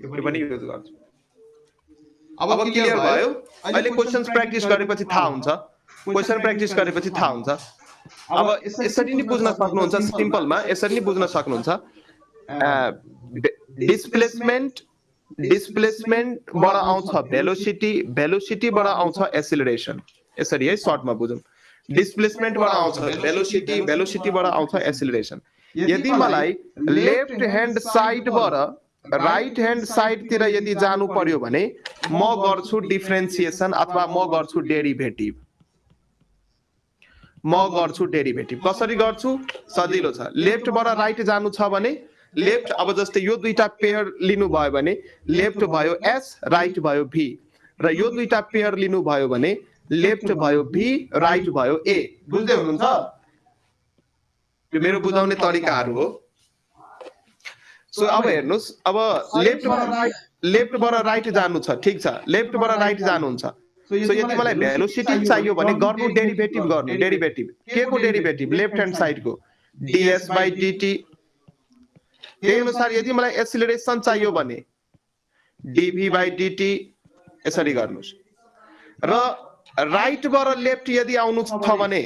Speaker 1: यो पनि युज गर्छौँ अब क्लियर भयो अहिले क्वेशन्स प्र्याक्टिस गरेपछि थाहा हुन्छ क्वेशन प्र्याक्टिस गरेपछि थाहा हुन्छ अब यसरी नै बुझ्न सक्नुहुन्छ सिम्पलमा यसरी नै बुझ्न सक्नुहुन्छ डिस्प्लेसमेन्टबाट आउँछ भेलोसिटी भेलोसिटीबाट आउँछ एक्सिलरेसन यसरी है सर्टमा बुझौँ डिस्प्लेसमेन्टबाट आउँछ भेलोसिटी भेलोसिटीबाट आउँछ एक्सिलरेसन यदि मलाई लेफ्ट ह्यान्ड साइडबाट राइट ह्यान्ड साइडतिर यदि जानु पर्यो भने म गर्छु डिफरेन्सिएसन अथवा म गर्छु डेरिभेटिभ कसरी गर्छु सजिलो छ लेफ्टबाट राइट जानु छ भने लेफ्ट अब जस्तै यो दुईटा पेयर लिनु भयो भने लेफ्ट भयो s राइट भयो v र यो दुईटा पेयर लिनु भयो भने लेफ्ट भयो v राइट भयो a बुझ्दै हुनुहुन्छ यो मेरो बुझाउने तरिकाहरू हो सो अब हेर्नुस् अब लेफ्टबाट राइट जानु छ ठीक छ लेफ्टबाट राइट जानुहुन्छ सो यदि मलाई भेलोसिटी चाहियो भने गर्नु डेरिभेटिभ गर्नु डेरिभेटिभ के को डेरिभेटिभ लेफ्ट ह्यान्ड साइडको ds/dt त्यही अनुसार यदि मलाई एक्सिलरेसन चाहियो भने dv/dt यसरी गर्नुस् र राइटबाट लेफ्ट यदि आउनु छ भने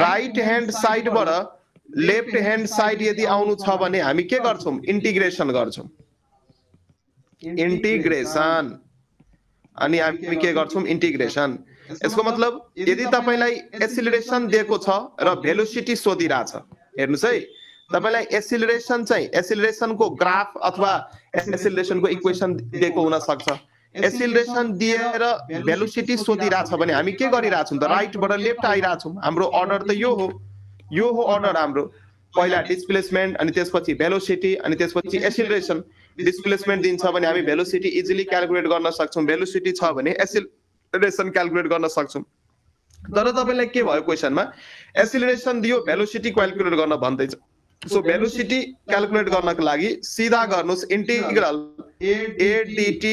Speaker 1: राइट ह्यान्ड साइडबाट लेफ्ट ह्यान्ड साइड यदि आउनु छ भने हामी के गर्छौं इन्टिग्रेसन गर्छौं इन्टिग्रेसन अनि हामी के गर्छौं इन्टिग्रेसन यसको मतलब यदि तपाईलाई एक्सिलरेसन दिएको छ र भेलोसिटी सोधिरहेछ हेर्नुस् है तपाईलाई एक्सिलरेसन चाहिँ एक्सिलरेसनको ग्राफ अथवा एक्सिलरेसनको इक्वेसन दिएको हुन सक्छ एक्सिलरेसन दिएर भेलोसिटी सोधिरहेछ भने हामी के गरिरहेछौं त राइटबाट लेफ्ट आइरहेछौं हाम्रो अर्डर त यो हो अर्डर हाम्रो पहिला डिस्प्लेसमेन्ट अनि त्यसपछि भेलोसिटी अनि त्यसपछि एक्सिलरेसन डिस्प्लेसमेन्ट दिन्छ भने हामी भेलोसिटी इजिली क्याल्कुलेट गर्न सक्छौं भेलोसिटी छ भने एक्सिलरेसन क्याल्कुलेट गर्न सक्छौं तर तपाईलाई के भयो क्वेशनमा एक्सिलरेसन दियो भेलोसिटी क्याल्कुलेट गर्न भन्दैछ सो भेलोसिटी क्याल्कुलेट गर्नको लागि सिधा गर्नुस् इन्टिग्रल adt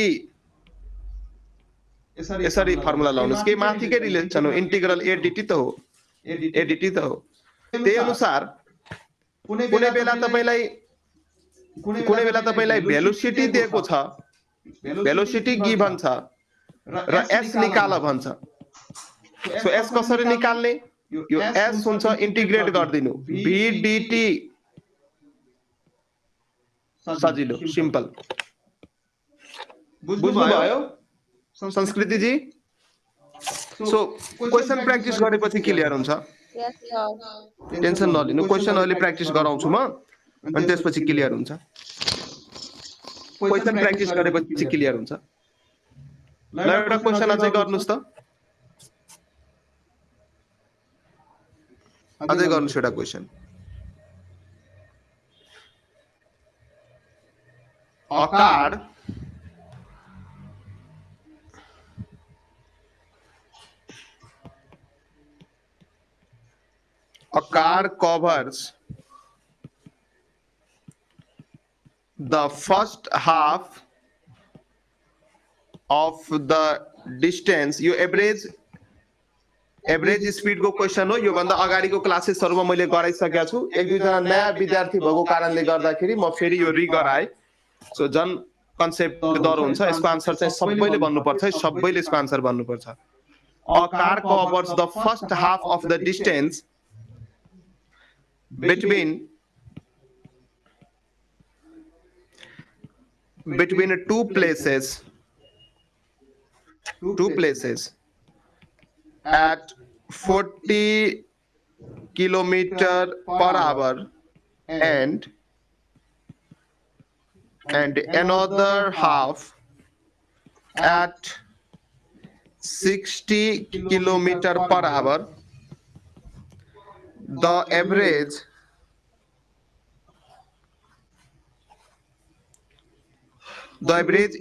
Speaker 1: यसरी फर्मुला लाउनुस् के माथिकै रिलेसन हो इन्टिग्रल adt त हो त्यही अनुसार कुनै बेला तपाईलाई भेलोसिटी दिएको छ भेलोसिटी गिभन छ र s निकाल भन्छ सो s कसरी निकाल्ने यो s हुन्छ इन्टिग्रेट गर्दिनु vdt सजिलो सिम्पल बुझ्नुभयो संस्कृति जी सो क्वेशन प्र्याक्टिस गरेपछि क्लियर हुन्छ
Speaker 3: Yes, sir.
Speaker 1: टेन्सन नलिनु क्वेशन अहिले प्र्याक्टिस गराउँछु म अनि त्यसपछि क्लियर हुन्छ क्वेशन प्र्याक्टिस गरेपछि क्लियर हुन्छ ल एउटा क्वेशन अझै गर्नुस् त अझै गर्नुस् एउटा question A car covers the first half of the distance. यो एभरेज स्पिड को क्वेशन हो यो भन्दा अगाडिको क्लासेसहरुमा मैले गराइसकेको छु एक दुईजना नयाँ विद्यार्थी भएको कारणले गर्दाखेरि म फेरि यो रिगराए सो जन कन्सेप्ट डर हुन्छ यसको आन्सर चाहिँ सबैले भन्नुपर्छ सबैले यसको आन्सर भन्नुपर्छ A car covers the first half of the distance between two places at 40 km/h and another half at 60 km/h. The average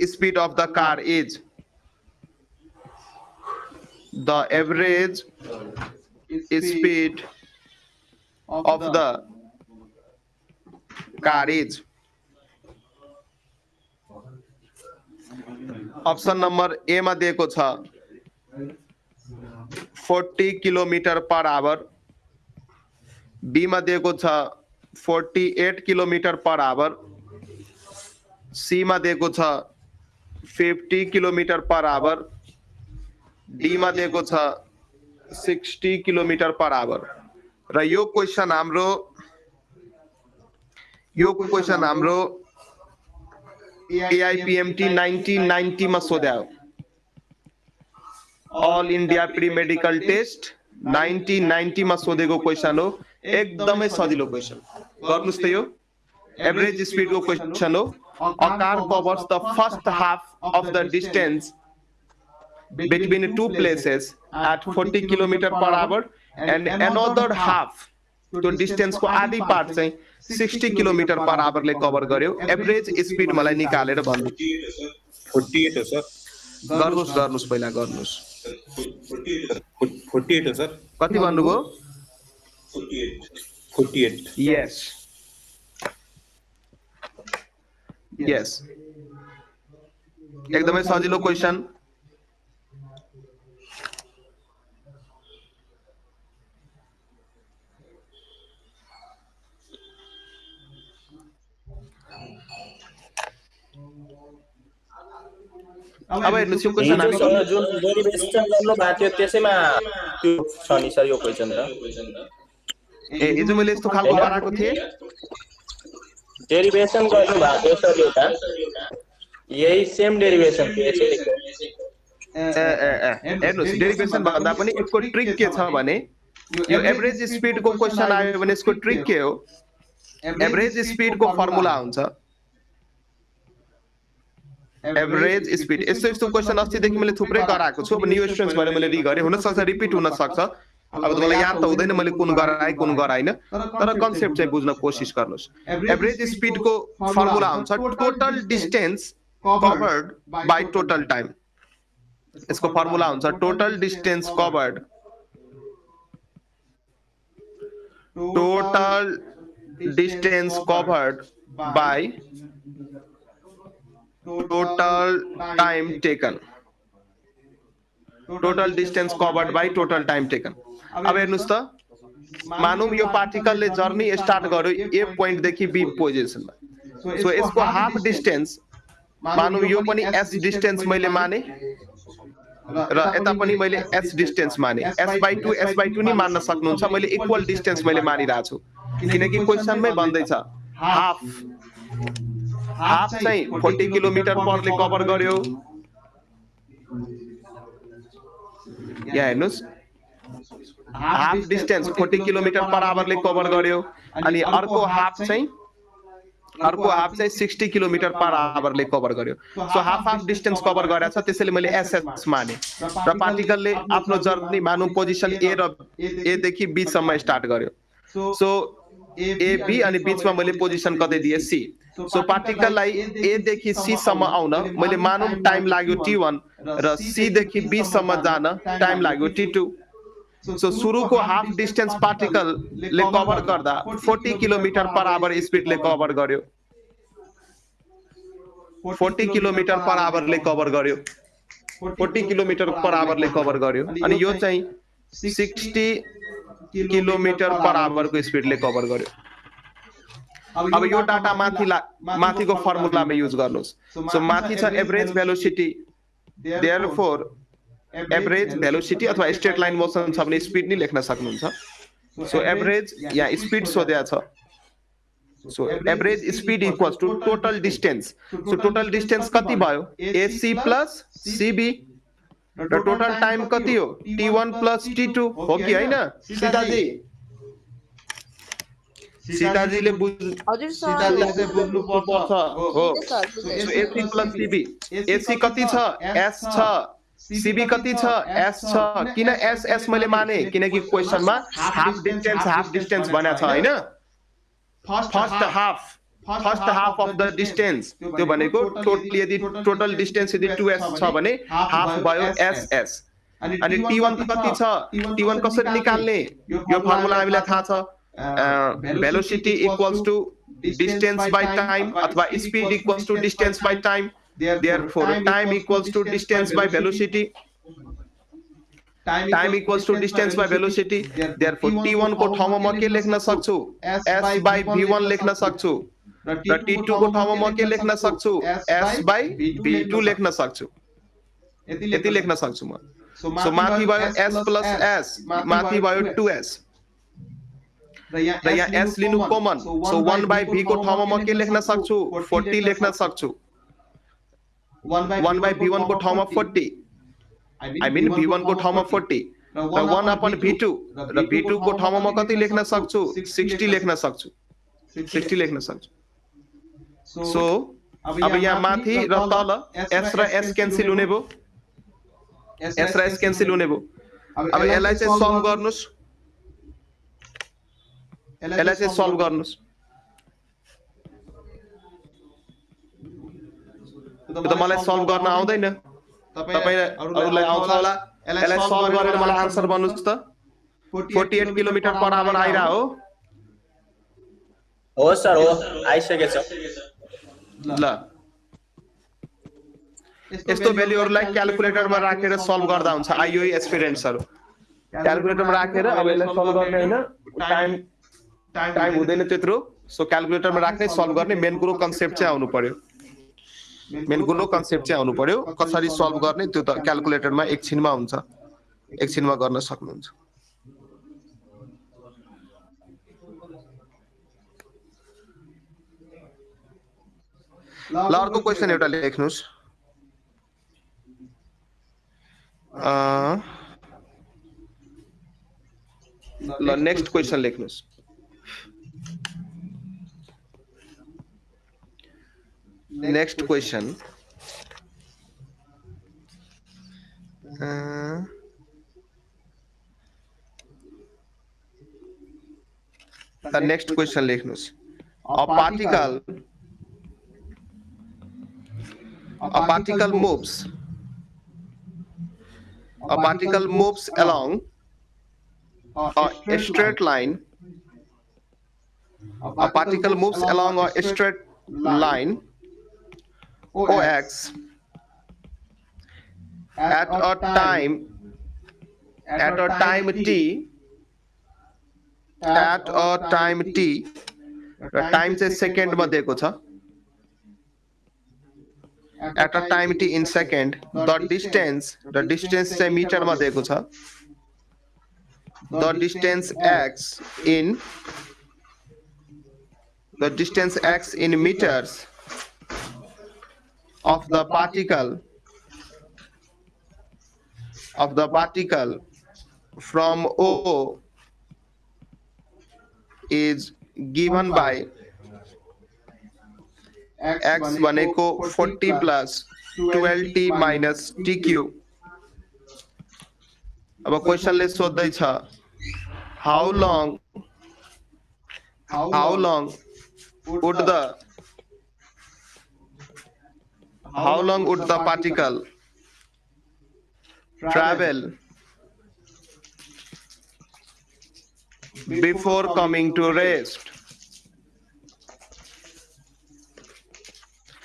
Speaker 1: speed of the car is the average speed of the car is option number A मा दिएको छ 40 km/h be मा दिएको छ 48 kilometre per hour, C मा दिएको छ 50 kilometre per hour, D मा दिएको छ 60 किलोमिटर पर आवर। र यो क्वेशन हाम्रो AIPMT 1990 मा सोध्या हो। All India pre medical test 1990 मा सोधेको क्वेशन हो। एकदमै सजिलो क्वेशन, गर्नुस् त यो। एभरेज स्पीड को क्वेशन हो। A car covers the first half of the distance between two places at 40 km per hour and another half तो डिस्टेंस को आधी पार्ट चाहिँ 60 किलोमिटर पर आवर ले कभर गर्यो। एभरेज स्पीड मलाई निकालेर भन्नु।
Speaker 7: 48 हो सर।
Speaker 1: गर्नुस् पहिला गर्नुस्।
Speaker 7: 48 हो सर।
Speaker 1: कति भन्नुभयो?
Speaker 7: 48।
Speaker 1: यस यस, एकदमै सजिलो क्वेशन। अब हेर्नुस् यो क्वेशन हामी
Speaker 5: जुन डेरिभेसन गर्नु भएको थियो त्यसैमा त्यो छ नि सर यो क्वेशन त।
Speaker 1: हिजो मैले यस्तो खालको गराएको थिएँ।
Speaker 5: डेरिभेसन गर्नु भएको थियो सर एउटा, यही सेम डेरिभेसन थियो यसैको।
Speaker 1: हेर्नुस् डेरिभेसन भन्दा पनि यसको ट्रिक के छ भने यो एभरेज स्पीड को क्वेशन आयो भने यसको ट्रिक के हो? एभरेज स्पीड को फर्मुला हुन्छ एभरेज स्पीड। यस्तो क्वेशन अस्तिदेखि मैले थुप्रै गराएको छु। अब न्यू स्टुडेन्ट्स भएर मैले रिगरे, हुन सक्छ रिपिट हुन सक्छ। अब तपाईलाई याद त हुँदैन मैले कुन गराइन, तर कन्सेप्ट चाहिँ बुझ्न कोशिश गर्नुस्। एभरेज स्पीड को फर्मुला हुन्छ total distance covered by total time. यसको फर्मुला हुन्छ total distance covered by total time taken. Total distance covered by total time taken. अब हेर्नुस् त, मानौं यो पार्टिकल ले जर्नी स्टार्ट गर्यो ए पोइन्ट देखि बी पोजिसनमा। सो यसको हाफ डिस्टेंस मानौं यो पनि एस डिस्टेंस मैले माने र यता पनि मैले एस डिस्टेंस माने। s/2 नि मान्न सक्नुहुन्छ, मैले इक्वल डिस्टेंस मैले मानिरहेको छु किनकि क्वेशनमै भन्दैछ हाफ चाहिँ 40 किलोमिटर पर ले कभर गर्यो। यहाँ हेर्नुस् half distance 40 kilometre per hour ले कभर गर्यो अनि अर्को हाफ चाहिँ 60 किलोमिटर पर आवर ले कभर गर्यो। सो हाफ डिस्टेंस कभर गरेछ, त्यसैले मैले एसएस माने। र पार्टिकल ले आफ्नो जर्नी मानौं पोजिसन ए देखि बी सम्म स्टार्ट गर्यो। सो ए बी अनि बीचमा मैले पोजिसन कतै दिए सी। सो पार्टिकल लाई ए देखि सी सम्म आउन मैले मानौं टाइम लाग्यो t1 र सी देखि बी सम्म जान टाइम लाग्यो t2। सो सुरुको हाफ डिस्टेंस पार्टिकल ले कभर गर्दा 40 किलोमिटर पर आवर स्पीड ले कभर गर्यो। 40 किलोमिटर पर आवर ले कभर गर्यो। 40 किलोमिटर पर आवर ले कभर गर्यो अनि यो चाहिँ 60 किलोमिटर पर आवर को स्पीड ले कभर गर्यो। अब यो डाटा माथिको फर्मुलामा युज गर्नुस्। सो माथि छ average velocity, therefore average velocity अथवा स्ट्रेट लाइन मोसन छ भने स्पीड नि लेख्न सक्नुहुन्छ। सो एभरेज यहाँ स्पीड सोध्या छ। So average speed equals to total distance. So total distance कति भयो? AC प्लस CB र टोटल टाइम कति हो? T1 प्लस T2 हो कि हैन? सीताजीले
Speaker 3: हजुर
Speaker 1: बुझ्नु पर्छ हो। So AC plus CB, AC कति छ? S छ। CB कति छ? S छ। किन S मैले माने? किनकि क्वेशनमा हाफ डिस्टेंस भनेको छ हैन? First half of the distance त्यो भनेको टोटल यदि टोटल डिस्टेंस यदि 2s छ भने हाफ भयो SS। अनि T1 कति छ? T1 कसरी निकाल्ने? यो फर्मुला हामीलाई थाहा छ। velocity equals to distance by time अथवा speed equals to distance by time, therefore time equals to distance by velocity। Time equals to distance by velocity therefore t1 को ठाउँमा म के लेख्न सक्छु s बाइ v1 लेख्न सक्छु र t2 को ठाउँमा म के लेख्न सक्छु s बाइ v2 लेख्न सक्छु यति लेख्न सक्छु म सो माथि भयो s प्लस s माथि भयो 2s र यहाँ s लिनु कमन सो 1 बाइ v को ठाउँमा म के लेख्न सक्छु 40 लेख्न सक्छु 1 बाइ v1 को ठाउँमा 40 I mean v1 को ठाउँमा 40 र 1 अपन v2 र v2 को ठाउँमा म कति लेख्न सक्छु 60 लेख्न सक्छु 60 लेख्न सक्छु सो अब यहाँ माथि र तल s र s क्यान्सल हुने भयो s र s क्यान्सल हुने भयो अब यसलाई चाहिँ सल्भ गर्नुस् यसलाई चाहिँ सल्भ गर्नुस् त मलाई सल्भ गर्न आउँदैन तपाईहरुलाई आउँछ होला यसलाई सल्भ गरेर मलाई आन्सर भन्नुस् त 48 किलोमिटर पर आवर आइरा
Speaker 5: हो सर हो आइसकेछ
Speaker 1: ल यस्तो भ्यालुहरुलाई क्याल्कुलेटरमा राखेर सल्भ गर्दा हुन्छ आइओई एस्पिरेन्ट्सहरु क्याल्कुलेटरमा राखेर अब यसलाई सल्भ गर्ने हैन टाइम हुँदैन त्यत्रो सो क्याल्कुलेटरमा राख्दै सल्भ गर्ने मेन कुरो कन्सेप्ट चाहिँ आउनु पर्यो मेन कुरो कन्सेप्ट चाहिँ आउनु पर्यो कसरी सल्भ गर्ने त्यो त क्याल्कुलेटरमा एकछिनमा हुन्छ एकछिनमा गर्न सक्नुहुन्छ ल अर्को क्वेशन एउटा लेख्नुस् ल नेक्स्ट क्वेशन लेख्नुस् next question the next question लेख्नुस् a particle moves along a straight line a particle moves along a straight line OX at a time t र टाइम चाहिँ सेकेन्डमा दिएको छ at a time t in second the distance चाहिँ मिटरमा दिएको छ the distance x in meters of the particle from O is given by x भनेको 40 plus 12t minus tq अब क्वेशनले सोध्दै छ how long would the particle travel before coming to rest?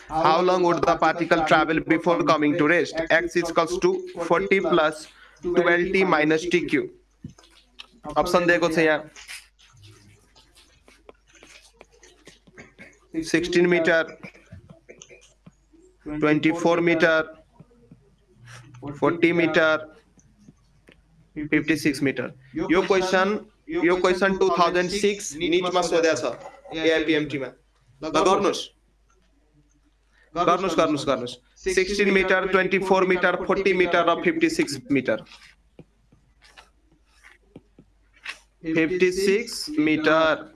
Speaker 1: How long would the particle travel before coming to rest? X is equals to 40 plus 12t minus tq. Option देखो से यहाँ 16 meter, 24 meter, 40 meter, 56 meter. यो question 2006 NEET मा सोधेको छ AIPMT मा ल गर्नुस् 16 metre 24 metre 40 metre र 56 मिटर 56 मिटर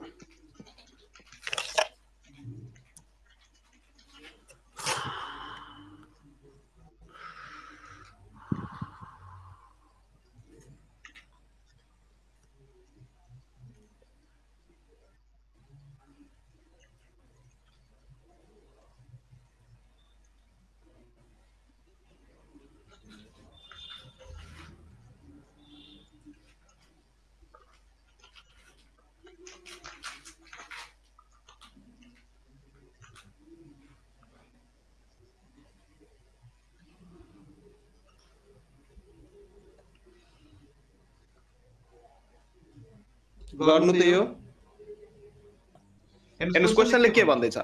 Speaker 1: गर्नु त यो हेर्नुस् क्वेशनले के भन्दैछ a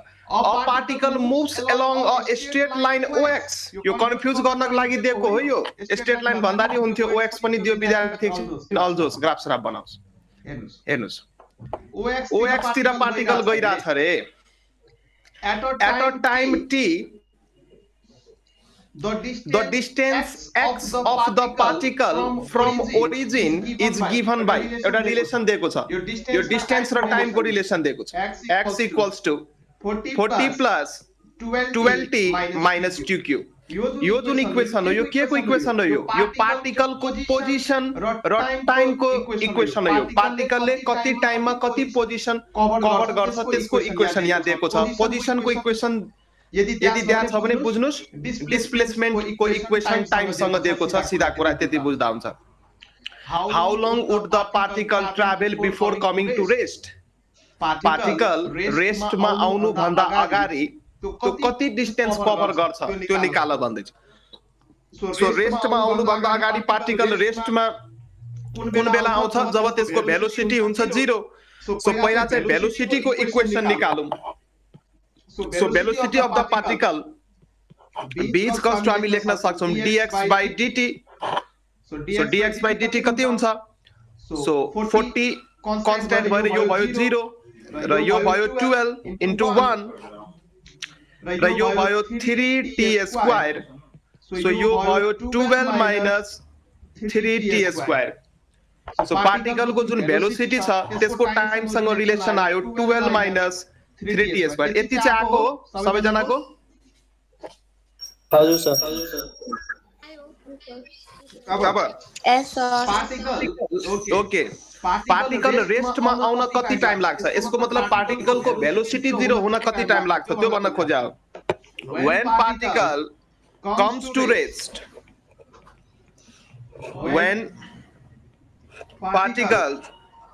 Speaker 1: particle moves along a straight line OX यो कन्फ्युज गर्नको लागि दिएको हो यो स्ट्रेट लाइन भन्दा नि हुन्थ्यो OX पनि दियो विद्यार्थी एकछिन अल्झोस् ग्राफ स्राफ बनाओस् हेर्नुस् OX तिर पार्टिकल गइराछ रे
Speaker 2: at
Speaker 1: at a time t
Speaker 2: the
Speaker 1: distance x of the particle from origin is given by एउटा रिलेसन दिएको छ यो डिस्टेन्स र टाइमको रिलेसन दिएको छ x equals to 40 plus 12t minus 2q यो जुन इक्वेसन हो यो के को इक्वेसन हो यो पार्टिकल को पोजिसन र टाइम को इक्वेसन हो यो पार्टिकलले कति टाइममा कति पोजिसन कभर गर्छ त्यसको इक्वेसन यहाँ दिएको छ पोजिसन को इक्वेसन यदि त्यहाँ छ भने बुझ्नुस् डिस्प्लेसमेन्ट को इक्वेसन टाइम सँग दिएको छ सिधा कुरा त्यति बुझ्दा हुन्छ how long would the particle travel before coming to rest particle रेस्टमा आउनु भन्दा अगाडि त्यो कति डिस्टेन्स कभर गर्छ त्यो निकाल भन्दैछ सो रेस्टमा आउनु भन्दा अगाडि पार्टिकल रेस्टमा कुन बेला आउँछ जब त्यसको भेलोसिटी हुन्छ 0 सो पहिला चाहिँ भेलोसिटी को इक्वेसन निकालौं so velocity of the particle बीज कस्ट हामी लेख्न सक्छौं dx by dt so dx by dt कति हुन्छ सो 40 कन्स्ट्यान्ट भएर यो भयो 0 र यो भयो 12 into 1 र यो भयो 3t स्क्वायर सो यो भयो 12 minus 3t square so particle को जुन भेलोसिटी छ त्यसको टाइम सँग रिलेसन आयो 12 minus 3t स्क्वायर यति चाहिँ आको हो सबै जनाको
Speaker 5: हजुर सर
Speaker 1: अब
Speaker 3: एस सर
Speaker 1: ओके पार्टिकल रेस्टमा आउन कति टाइम लाग्छ यसको मतलब पार्टिकल को भेलोसिटी 0 हुन कति टाइम लाग्छ त्यो भन्न खोज्या हो when particle comes to rest when particles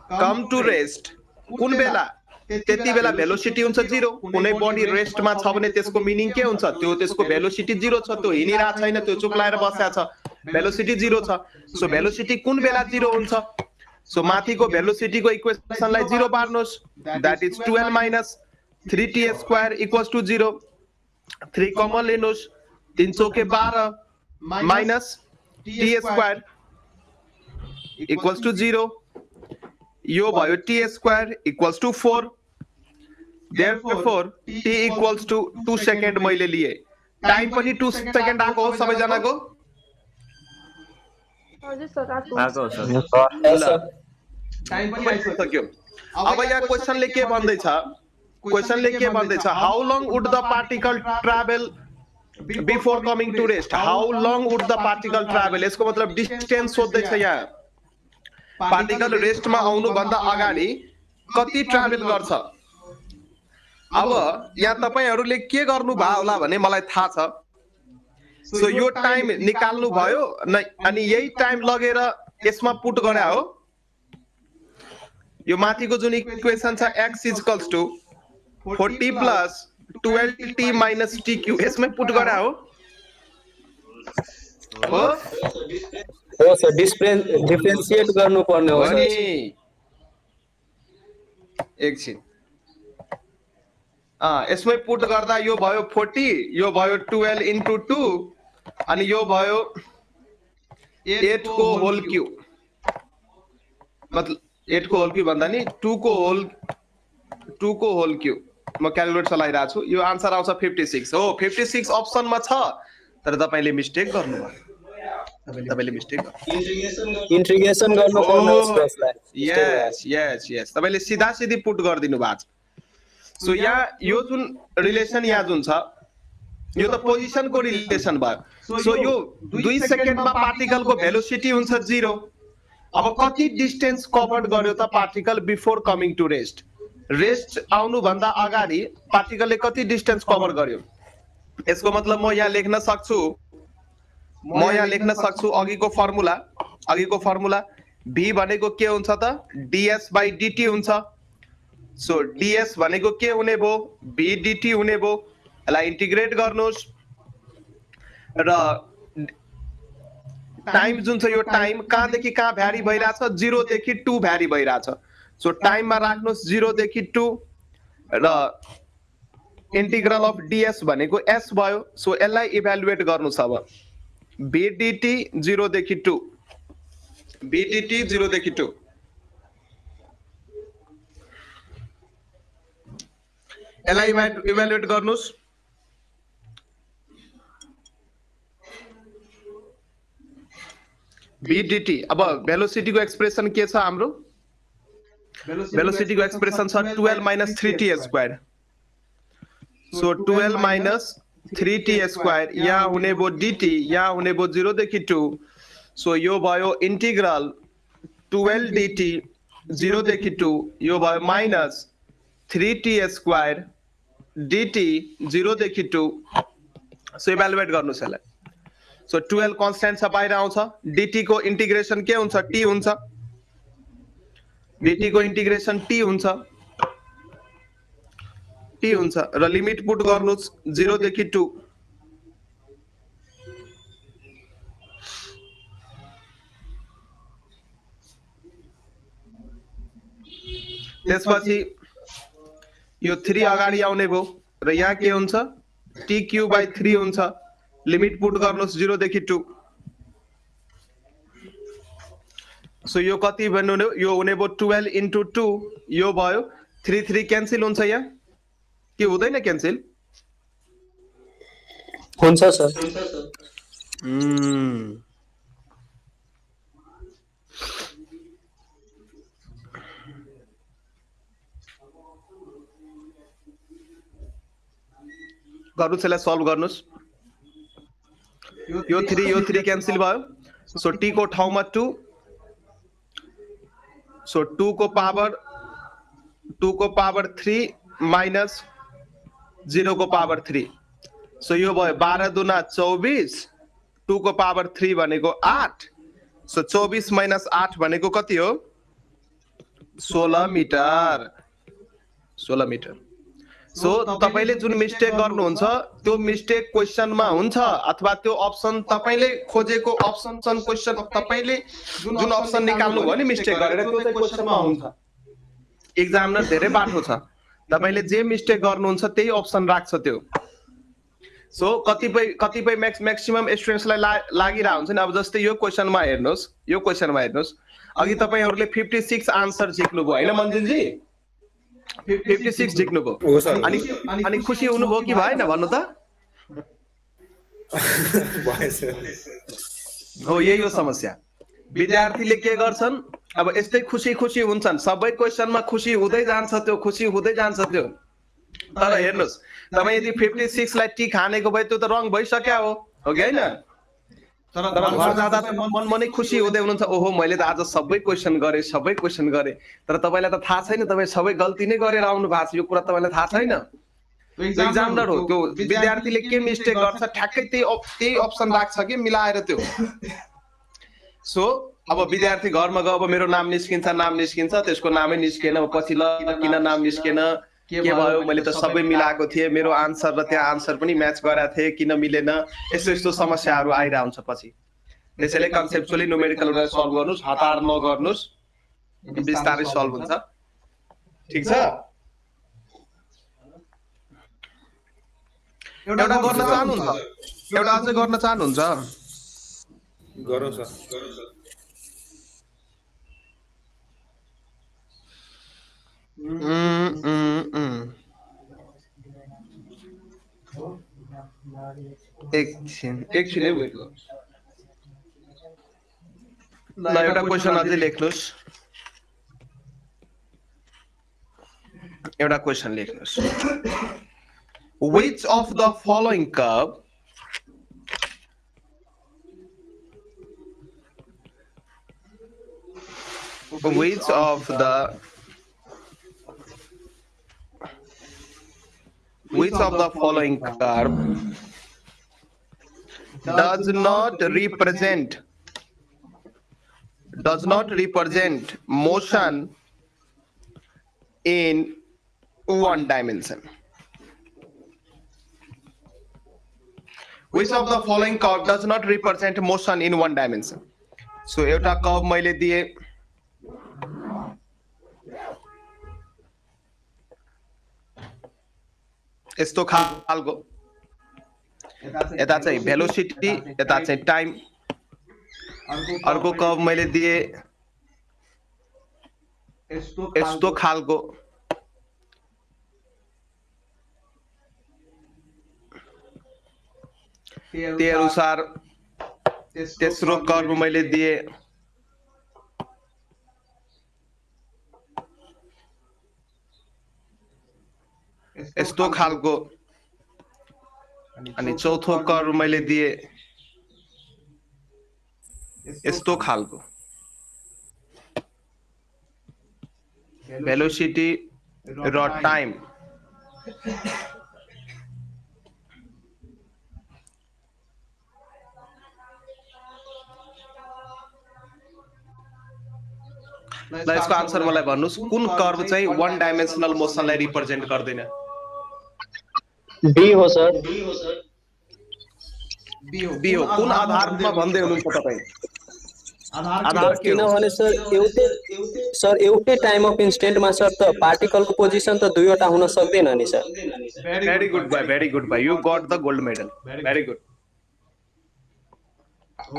Speaker 1: come to rest कुन बेला त्यति बेला भेलोसिटी हुन्छ 0 कुनै बडी रेस्टमा छ भने त्यसको मिनिङ के हुन्छ त्यो त्यसको भेलोसिटी 0 छ त्यो हिँडिरा छैन त्यो चुक्लाएर बसेको छ भेलोसिटी 0 छ सो भेलोसिटी कुन बेला 0 हुन्छ सो माथिको भेलोसिटी को इक्वेसनलाई 0 पार्नुस् that is 12 minus 3t square equals to 0 3 common लिनुस् 3 चौके 12 minus t square equals to 0 यो भयो t स्क्वायर इक्वल्स टु 4 therefore t equals to 2 second मैले लिए टाइम पनि 2 सेकेन्ड आको हो सबै जनाको
Speaker 3: हजुर सर
Speaker 6: आएको सर
Speaker 2: टाइम पनि
Speaker 1: आइसक्यो अब यहाँ क्वेशनले के भन्दैछ how long would the particle travel before coming to rest how long would the particle travel यसको मतलब डिस्टेन्स सोध्दैछ यहाँ पार्टिकल रेस्टमा आउनु भन्दा अगाडि कति ट्राभल गर्छ अब यहाँ तपाईहरुले के गर्नु भयो होला भने मलाई थाहा छ सो यो टाइम निकाल्नु भयो अनि यही टाइम लगेर यसमा पुट गरे हो यो माथिको जुन इक्वेसन छ x equals to 40 plus 12t minus tq यसमै पुट गरे हो
Speaker 5: हो सर डिफरेन्शिएट गर्नु पर्ने हो
Speaker 1: नि एकछिन यसमै पुट गर्दा यो भयो 40 यो भयो 12 into 2 अनि यो भयो 8 को होल क्यूब मतलब 8 को होल क्यूब भन्दा नि 2 को होल क्यूब म क्याल्कुलेटर चलाइरहेको छु यो आन्सर आउँछ 56 हो 56 अप्सनमा छ तर तपाईले मिस्टेक गर्नुभयो तपाईले मिस्टेक
Speaker 5: इन्टिग्रेसन गर्नु पर्ने हो यसलाई
Speaker 1: यस तपाईले सिधा सिधी पुट गर्दिनु भएको छ सो यहाँ यो जुन रिलेसन यहाँ जुन छ यो त पोजिसन को रिलेसन भयो सो यो 2 सेकेन्डमा पार्टिकल को भेलोसिटी हुन्छ 0 अब कति डिस्टेन्स कभर्ड गर्यो त particle before coming to rest आउनु भन्दा अगाडि पार्टिकलले कति डिस्टेन्स कभर गर्यो यसको मतलब म यहाँ लेख्न सक्छु अघिको फर्मुला v भनेको के हुन्छ त ds by dt हुन्छ सो ds भनेको के हुने भो v dt हुने भो यसलाई इन्टिग्रेट गर्नुस् र टाइम जुन छ यो टाइम कहाँदेखि कहाँ भ्यारी भइराछ 0 देखि 2 भ्यारी भइराछ सो टाइममा राख्नुहोस् 0 देखि 2 र इंटीग्रल अफ ds भनेको s भयो सो यसलाई इभ्यालुएट गर्नुस् अब bdt 0 देखि 2 bdt 0 देखि 2 यसलाई इभ्यालुएट गर्नुस् bdt अब भेलोसिटी को एक्सप्रेसन के छ हाम्रो भेलोसिटी को एक्सप्रेसन छ 12 minus 3t square so 12 minus 3t square यहाँ हुने भयो dt यहाँ हुने भयो 0 देखि 2 सो यो भयो इंटीग्रल 12 dt 0 देखि 2 यो भयो माइनस 3t square dt 0 देखि 2 सो इभ्यालुएट गर्नुस् यसलाई सो 12 कांस्टेंट छ बाहिर आउँछ dt को इंटीग्रेशन के हुन्छ t हुन्छ dt को इंटीग्रेशन t हुन्छ र लिमिट पुट गर्नुस् 0 देखि 2 त्यसपछि यो 3 अगाडि आउने भयो र यहाँ के हुन्छ t क्यूब by 3 हुन्छ लिमिट पुट गर्नुस् 0 देखि 2 सो यो कति भन्नु यो हुने भयो 12 into 2 यो भयो 3 3 क्यान्सल हुन्छ यहाँ के हुँदैन क्यान्सल
Speaker 5: हुन्छ सर
Speaker 1: गर्नुस् यसलाई सल्भ गर्नुस् यो 3 क्यान्सल भयो सो t को ठाउँमा 2 सो 2 को पावर 3 माइनस 0 को पावर 3 सो यो भयो 12 दुना 24 2 को पावर 3 भनेको 8 सो 24 माइनस 8 भनेको कति हो 16 मिटर सो तपाईले जुन मिस्टेक गर्नुहुन्छ त्यो मिस्टेक क्वेशनमा हुन्छ अथवा त्यो अप्सन तपाईले खोजेको अप्सन छन् क्वेशन तपाईले जुन अप्सन निकाल्नु भयो नि मिस्टेक गरेर त्यो चाहिँ क्वेशनमा हुन्छ एक्जामिनर धेरै बाटो छ तपाईले जे मिस्टेक गर्नुहुन्छ त्यही अप्सन राख्छ त्यो सो कतिपय म्याक्सिमम स्टुडेन्ट्सलाई लागिरा हुन्छ नि अब जस्तै यो क्वेशनमा हेर्नुस् अघि तपाईहरुले 56 आन्सर झिक्नु भयो हैन मन्जिल जी 56 झिक्नु भयो अनि खुसी हुनुभयो कि भएन भन्नु त हो यही हो समस्या विद्यार्थीले के गर्छन् अब यस्तै खुसी हुन्छन् सबै क्वेशनमा खुसी हुँदै जान्छ त्यो तर हेर्नुस् तपाई यदि 56 लाई टी खानेको भए त्यो त रङ भइसक्या हो कि हैन तर घर जाँदा मनै खुसी हुँदै हुनुहुन्छ ओहो मैले त आज सबै क्वेशन गरे तर तपाईलाई त थाहा छैन तपाई सबै गल्ती नै गरेर आउनु भएको छ यो कुरा तपाईलाई थाहा छैन एक्जामिनर हो त्यो विद्यार्थीले के मिस्टेक गर्छ ठ्याक्कै त्यही अप्सन राख्छ के मिलाएर त्यो सो अब विद्यार्थी घरमा गयो अब मेरो नाम निस्किन्छ त्यसको नामै निस्केन पछि ल किन नाम निस्केन के भयो मैले त सबै मिलाएको थिए मेरो आन्सर र त्यहाँ आन्सर पनि म्याच गराएको थिए किन मिलेन यस्तो समस्याहरू आइरा हुन्छ पछि त्यसैले कन्सेप्चुअली न्यूमेरिकललाई सल्भ गर्नुस् हतार नगर्नुस् बिस्तारै सल्भ हुन्छ ठीक छ एउटा अझै गर्न चाहनुहुन्छ
Speaker 7: गरौँ सर
Speaker 1: एकछिन वेट गर्नुस् ल एउटा क्वेशन अझै लेख्नुस् which of the following curve does not represent motion in one dimension? Which of the following curve does not represent motion in one dimension? So एउटा कर्व मैले दिए यस्तो खालको यता चाहिँ भेलोसिटी यता चाहिँ टाइम अर्को कर्व मैले दिए यस्तो खालको त्यही अनुसार तेस्रो कर्व मैले दिए यस्तो खालको अनि चौथो कर्व मैले दिए यस्तो खालको भेलोसिटी र टाइम ल यसको आन्सर मलाई भन्नुस् कुन कर्व चाहिँ वन डाइमेन्सनल मोसनलाई रिप्रेजेन्ट गर्दैन
Speaker 5: डी हो सर
Speaker 1: बी हो कुन आधारमा भन्दै हुनुहुन्छ तपाईँ आधार के हो
Speaker 8: किनभने सर एउटै टाइम अफ इन्स्टेन्टमा सर त पार्टिकलको पोजिसन त दुईवटा हुन सक्दैन नि सर
Speaker 1: भेरी गुड भाइ you got the gold medal very good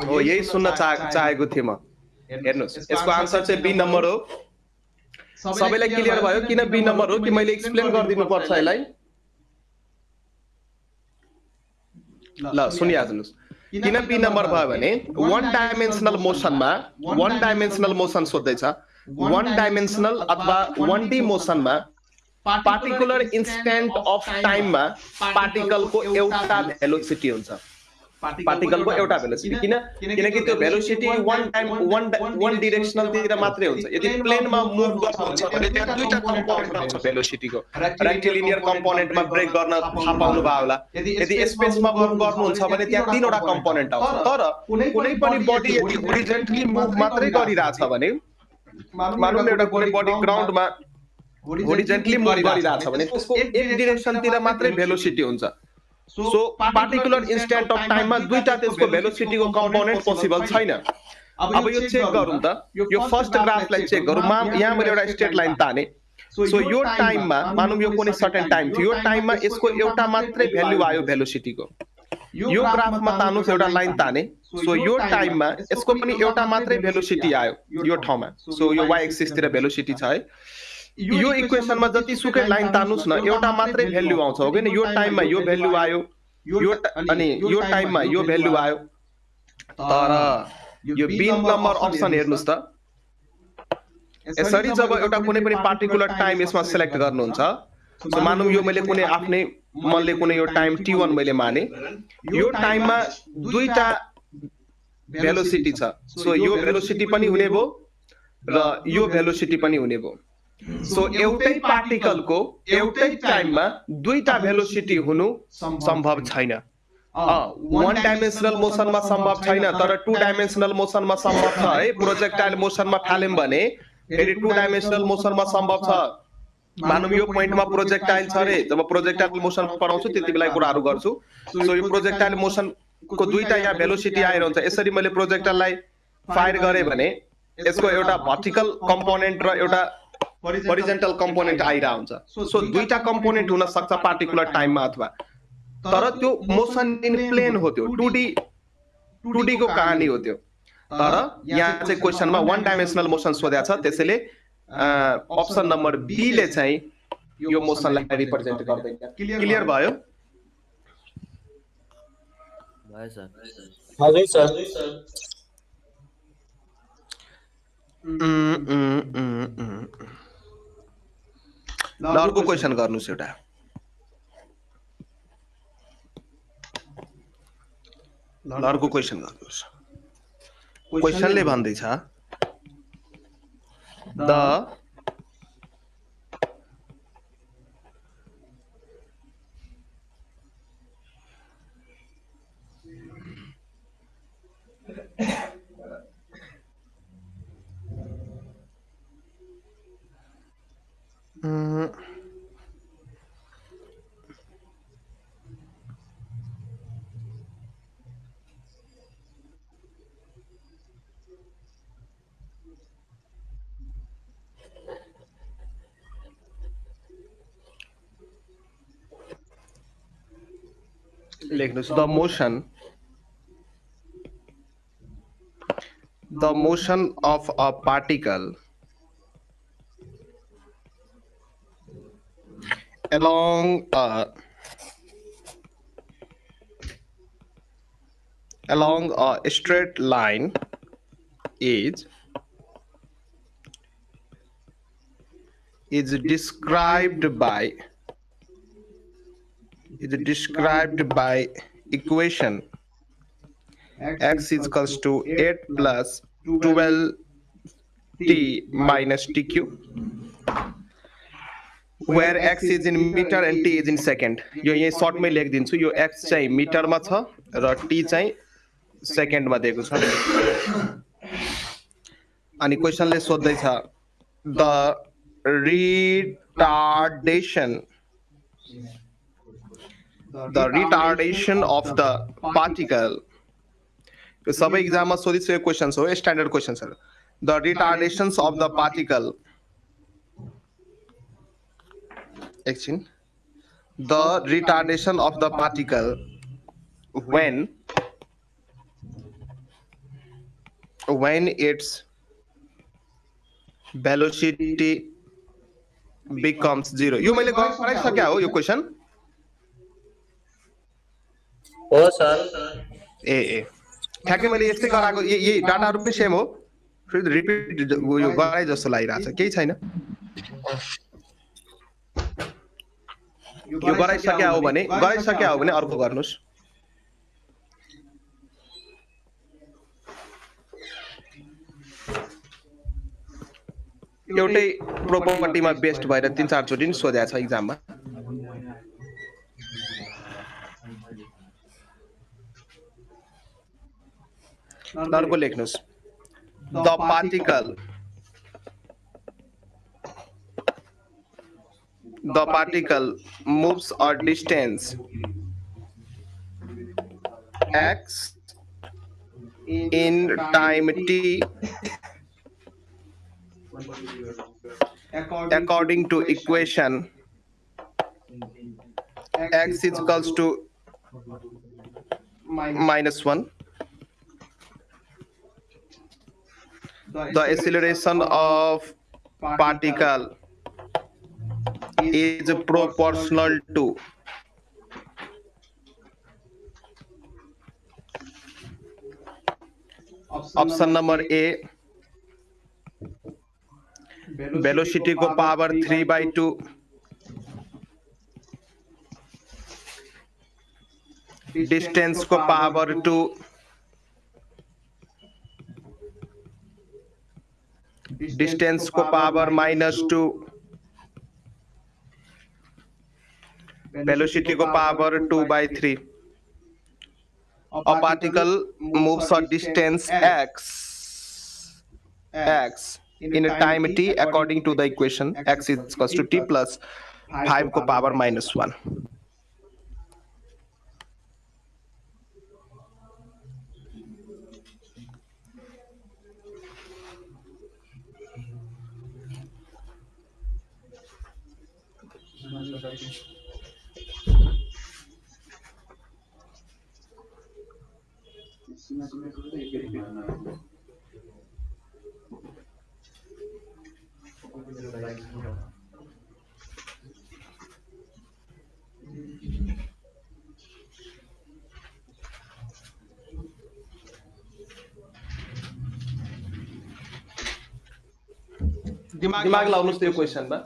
Speaker 1: हो यही सुन्न चाहेको थिएँ म हेर्नुस् यसको आन्सर चाहिँ बी नम्बर हो सबैलाई क्लियर भयो किन बी नम्बर हो कि मैले एक्सप्लेन गरिदिनु पर्छ यसलाई ल सुनिहाल्नुस् किन बी नम्बर भयो भने वन डाइमेन्सनल मोसन सोध्दैछ वन डाइमेन्सनल अथवा 1D मोसनमा पार्टिकुलर इन्स्टेन्ट अफ टाइममा पार्टिकलको एउटा भेलोसिटी हुन्छ पार्टिकलको एउटा भेलोसिटी किनकि त्यो भेलोसिटी वन डिरेक्सनल तिर मात्रै हुन्छ यदि प्लेनमा मुभ गर्नुहुन्छ भने त्यहाँ दुईटा कम्पोनेन्ट हुन्छ भेलोसिटीको रेक्टिलिनियर कम्पोनेन्टमा ब्रेक गर्न थाहा पाउनु भयो होला यदि स्पेसमा मुभ गर्नुहुन्छ भने त्यहाँ तीनवटा कम्पोनेन्ट आउँछ तर कुनै पनि बडी यदि होरिजन्टली मुभ मात्रै गरिरहेछ भने मानौँ एउटा कुनै बडी ग्राउन्डमा होरिजन्टली मुभ गरिरहेछ भने त्यसको एक डिरेक्सनतिर मात्रै भेलोसिटी हुन्छ सो पार्टिकुलर इन्स्टेन्ट अफ टाइममा दुईटा त्यसको भेलोसिटीको कम्पोनेन्ट पोसिबल छैन अब यो चेक गरौँ त यो फर्स्ट ग्राफलाई चेक गरौँ यहाँ मैले एउटा स्ट्रेट लाइन ताने सो यो टाइममा मानौँ यो कुनै सर्टेन टाइम थियो यो टाइममा यसको एउटा मात्रै भ्यालु आयो भेलोसिटीको यो ग्राफमा तानुस् एउटा लाइन ताने सो यो टाइममा यसको पनि एउटा मात्रै भेलोसिटी आयो यो ठाउँमा सो यो वाइ एक्सिस तिर भेलोसिटी छ है यो इक्वेसनमा जति सुकै लाइन तानुस् न एउटा मात्रै भ्यालु आउँछ हो किन यो टाइममा यो भ्यालु आयो अनि यो टाइममा यो भ्यालु आयो तर यो बी नम्बर अप्सन हेर्नुस् त यसरी जब एउटा कुनै पनि पार्टिकुलर टाइम यसमा सिलेक्ट गर्नुहुन्छ सो मानौँ यो मैले कुनै आफ्नै मनले कुनै यो टाइम t1 मैले माने यो टाइममा दुईटा भेलोसिटी छ सो यो भेलोसिटी पनि हुने भयो र यो भेलोसिटी पनि हुने भयो सो एउटै पार्टिकलको एउटै टाइममा दुईटा भेलोसिटी हुनु सम्भव छैन वन डाइमेन्सनल मोसनमा सम्भव छैन तर टु डाइमेन्सनल मोसनमा सम्भव छ है प्रोजेक्टाइल मोसनमा फाल्यौं भने फेरि टु डाइमेन्सनल मोसनमा सम्भव छ मानौँ यो पोइन्टमा प्रोजेक्टाइल छ रे जब प्रोजेक्टाइल मोसन पढाउँछु त्यति बेला कुराहरू गर्छु सो यो प्रोजेक्टाइल मोसनको दुईटा यहाँ भेलोसिटी आइरहन्छ यसरी मैले प्रोजेक्टाइललाई फायर गरे भने यसको एउटा भर्टिकल कम्पोनेन्ट र एउटा होरिजन्टल कम्पोनेन्ट आइरा हुन्छ सो दुईटा कम्पोनेन्ट हुन सक्छ पार्टिकुलर टाइममा अथवा तर त्यो मोसन इन प्लेन हो त्यो 2D को कहानी हो त्यो तर यहाँ चाहिँ क्वेशनमा वन डाइमेन्सनल मोसन सोधेको छ त्यसैले अप्सन नम्बर बी ले चाहिँ यो मोसनलाई रिप्रेजेन्ट गर्दैन क्लियर भयो
Speaker 5: हजुर सर
Speaker 1: ल अर्को क्वेशन गर्नुस् एउटा ल अर्को क्वेशन गर्नुस् क्वेशनले भन्दैछ द लेख्नुहोस् the motion of a particle along a straight line is described by equation x is equals to 8 plus 12t minus tq, where x is in meter and t is in second. यो यही short में लेख दिन्छु, यो x चाहिँ मिटरमा छ र t चाहिँ सेकेन्डमा दिएको छ। अनि क्वेशनले सोध्दै छ the retardation of the particle. यो सबै एक्जाममा सोधिसकेको क्वेशन्स हो, standard क्वेशन्सहरु। the retardations of the particle the retardation of the particle when its velocity becomes 0. यो मैले गराइसके हो यो क्वेशन
Speaker 5: हो सर।
Speaker 1: ए ठ्याक्कै मैले यस्तै गराएको, यही डाटाहरु पनि सेम हो, फेरि रिपिट यो गराइ जस्तो लागिरहेछ, केही छैन। यो गराइसके हो भने अर्को गर्नुस्। एउटै प्रोपर्टीमा बेस्ड भएर 3-4 चोटि नि सोधेको छ एक्जाममा। अर्को लेख्नुस् the particle moves a distance x in time t according to equation x is equals to -1. The acceleration of particle is proportional to option number A velocity को power 3/2, distance को power 2, distance को power -2, velocity को power 2/3. A particle moves a distance x in a time t according to the equation x is equals to t plus 5 को power -1. दिमाग लाउनुस् त्यो क्वेशनमा।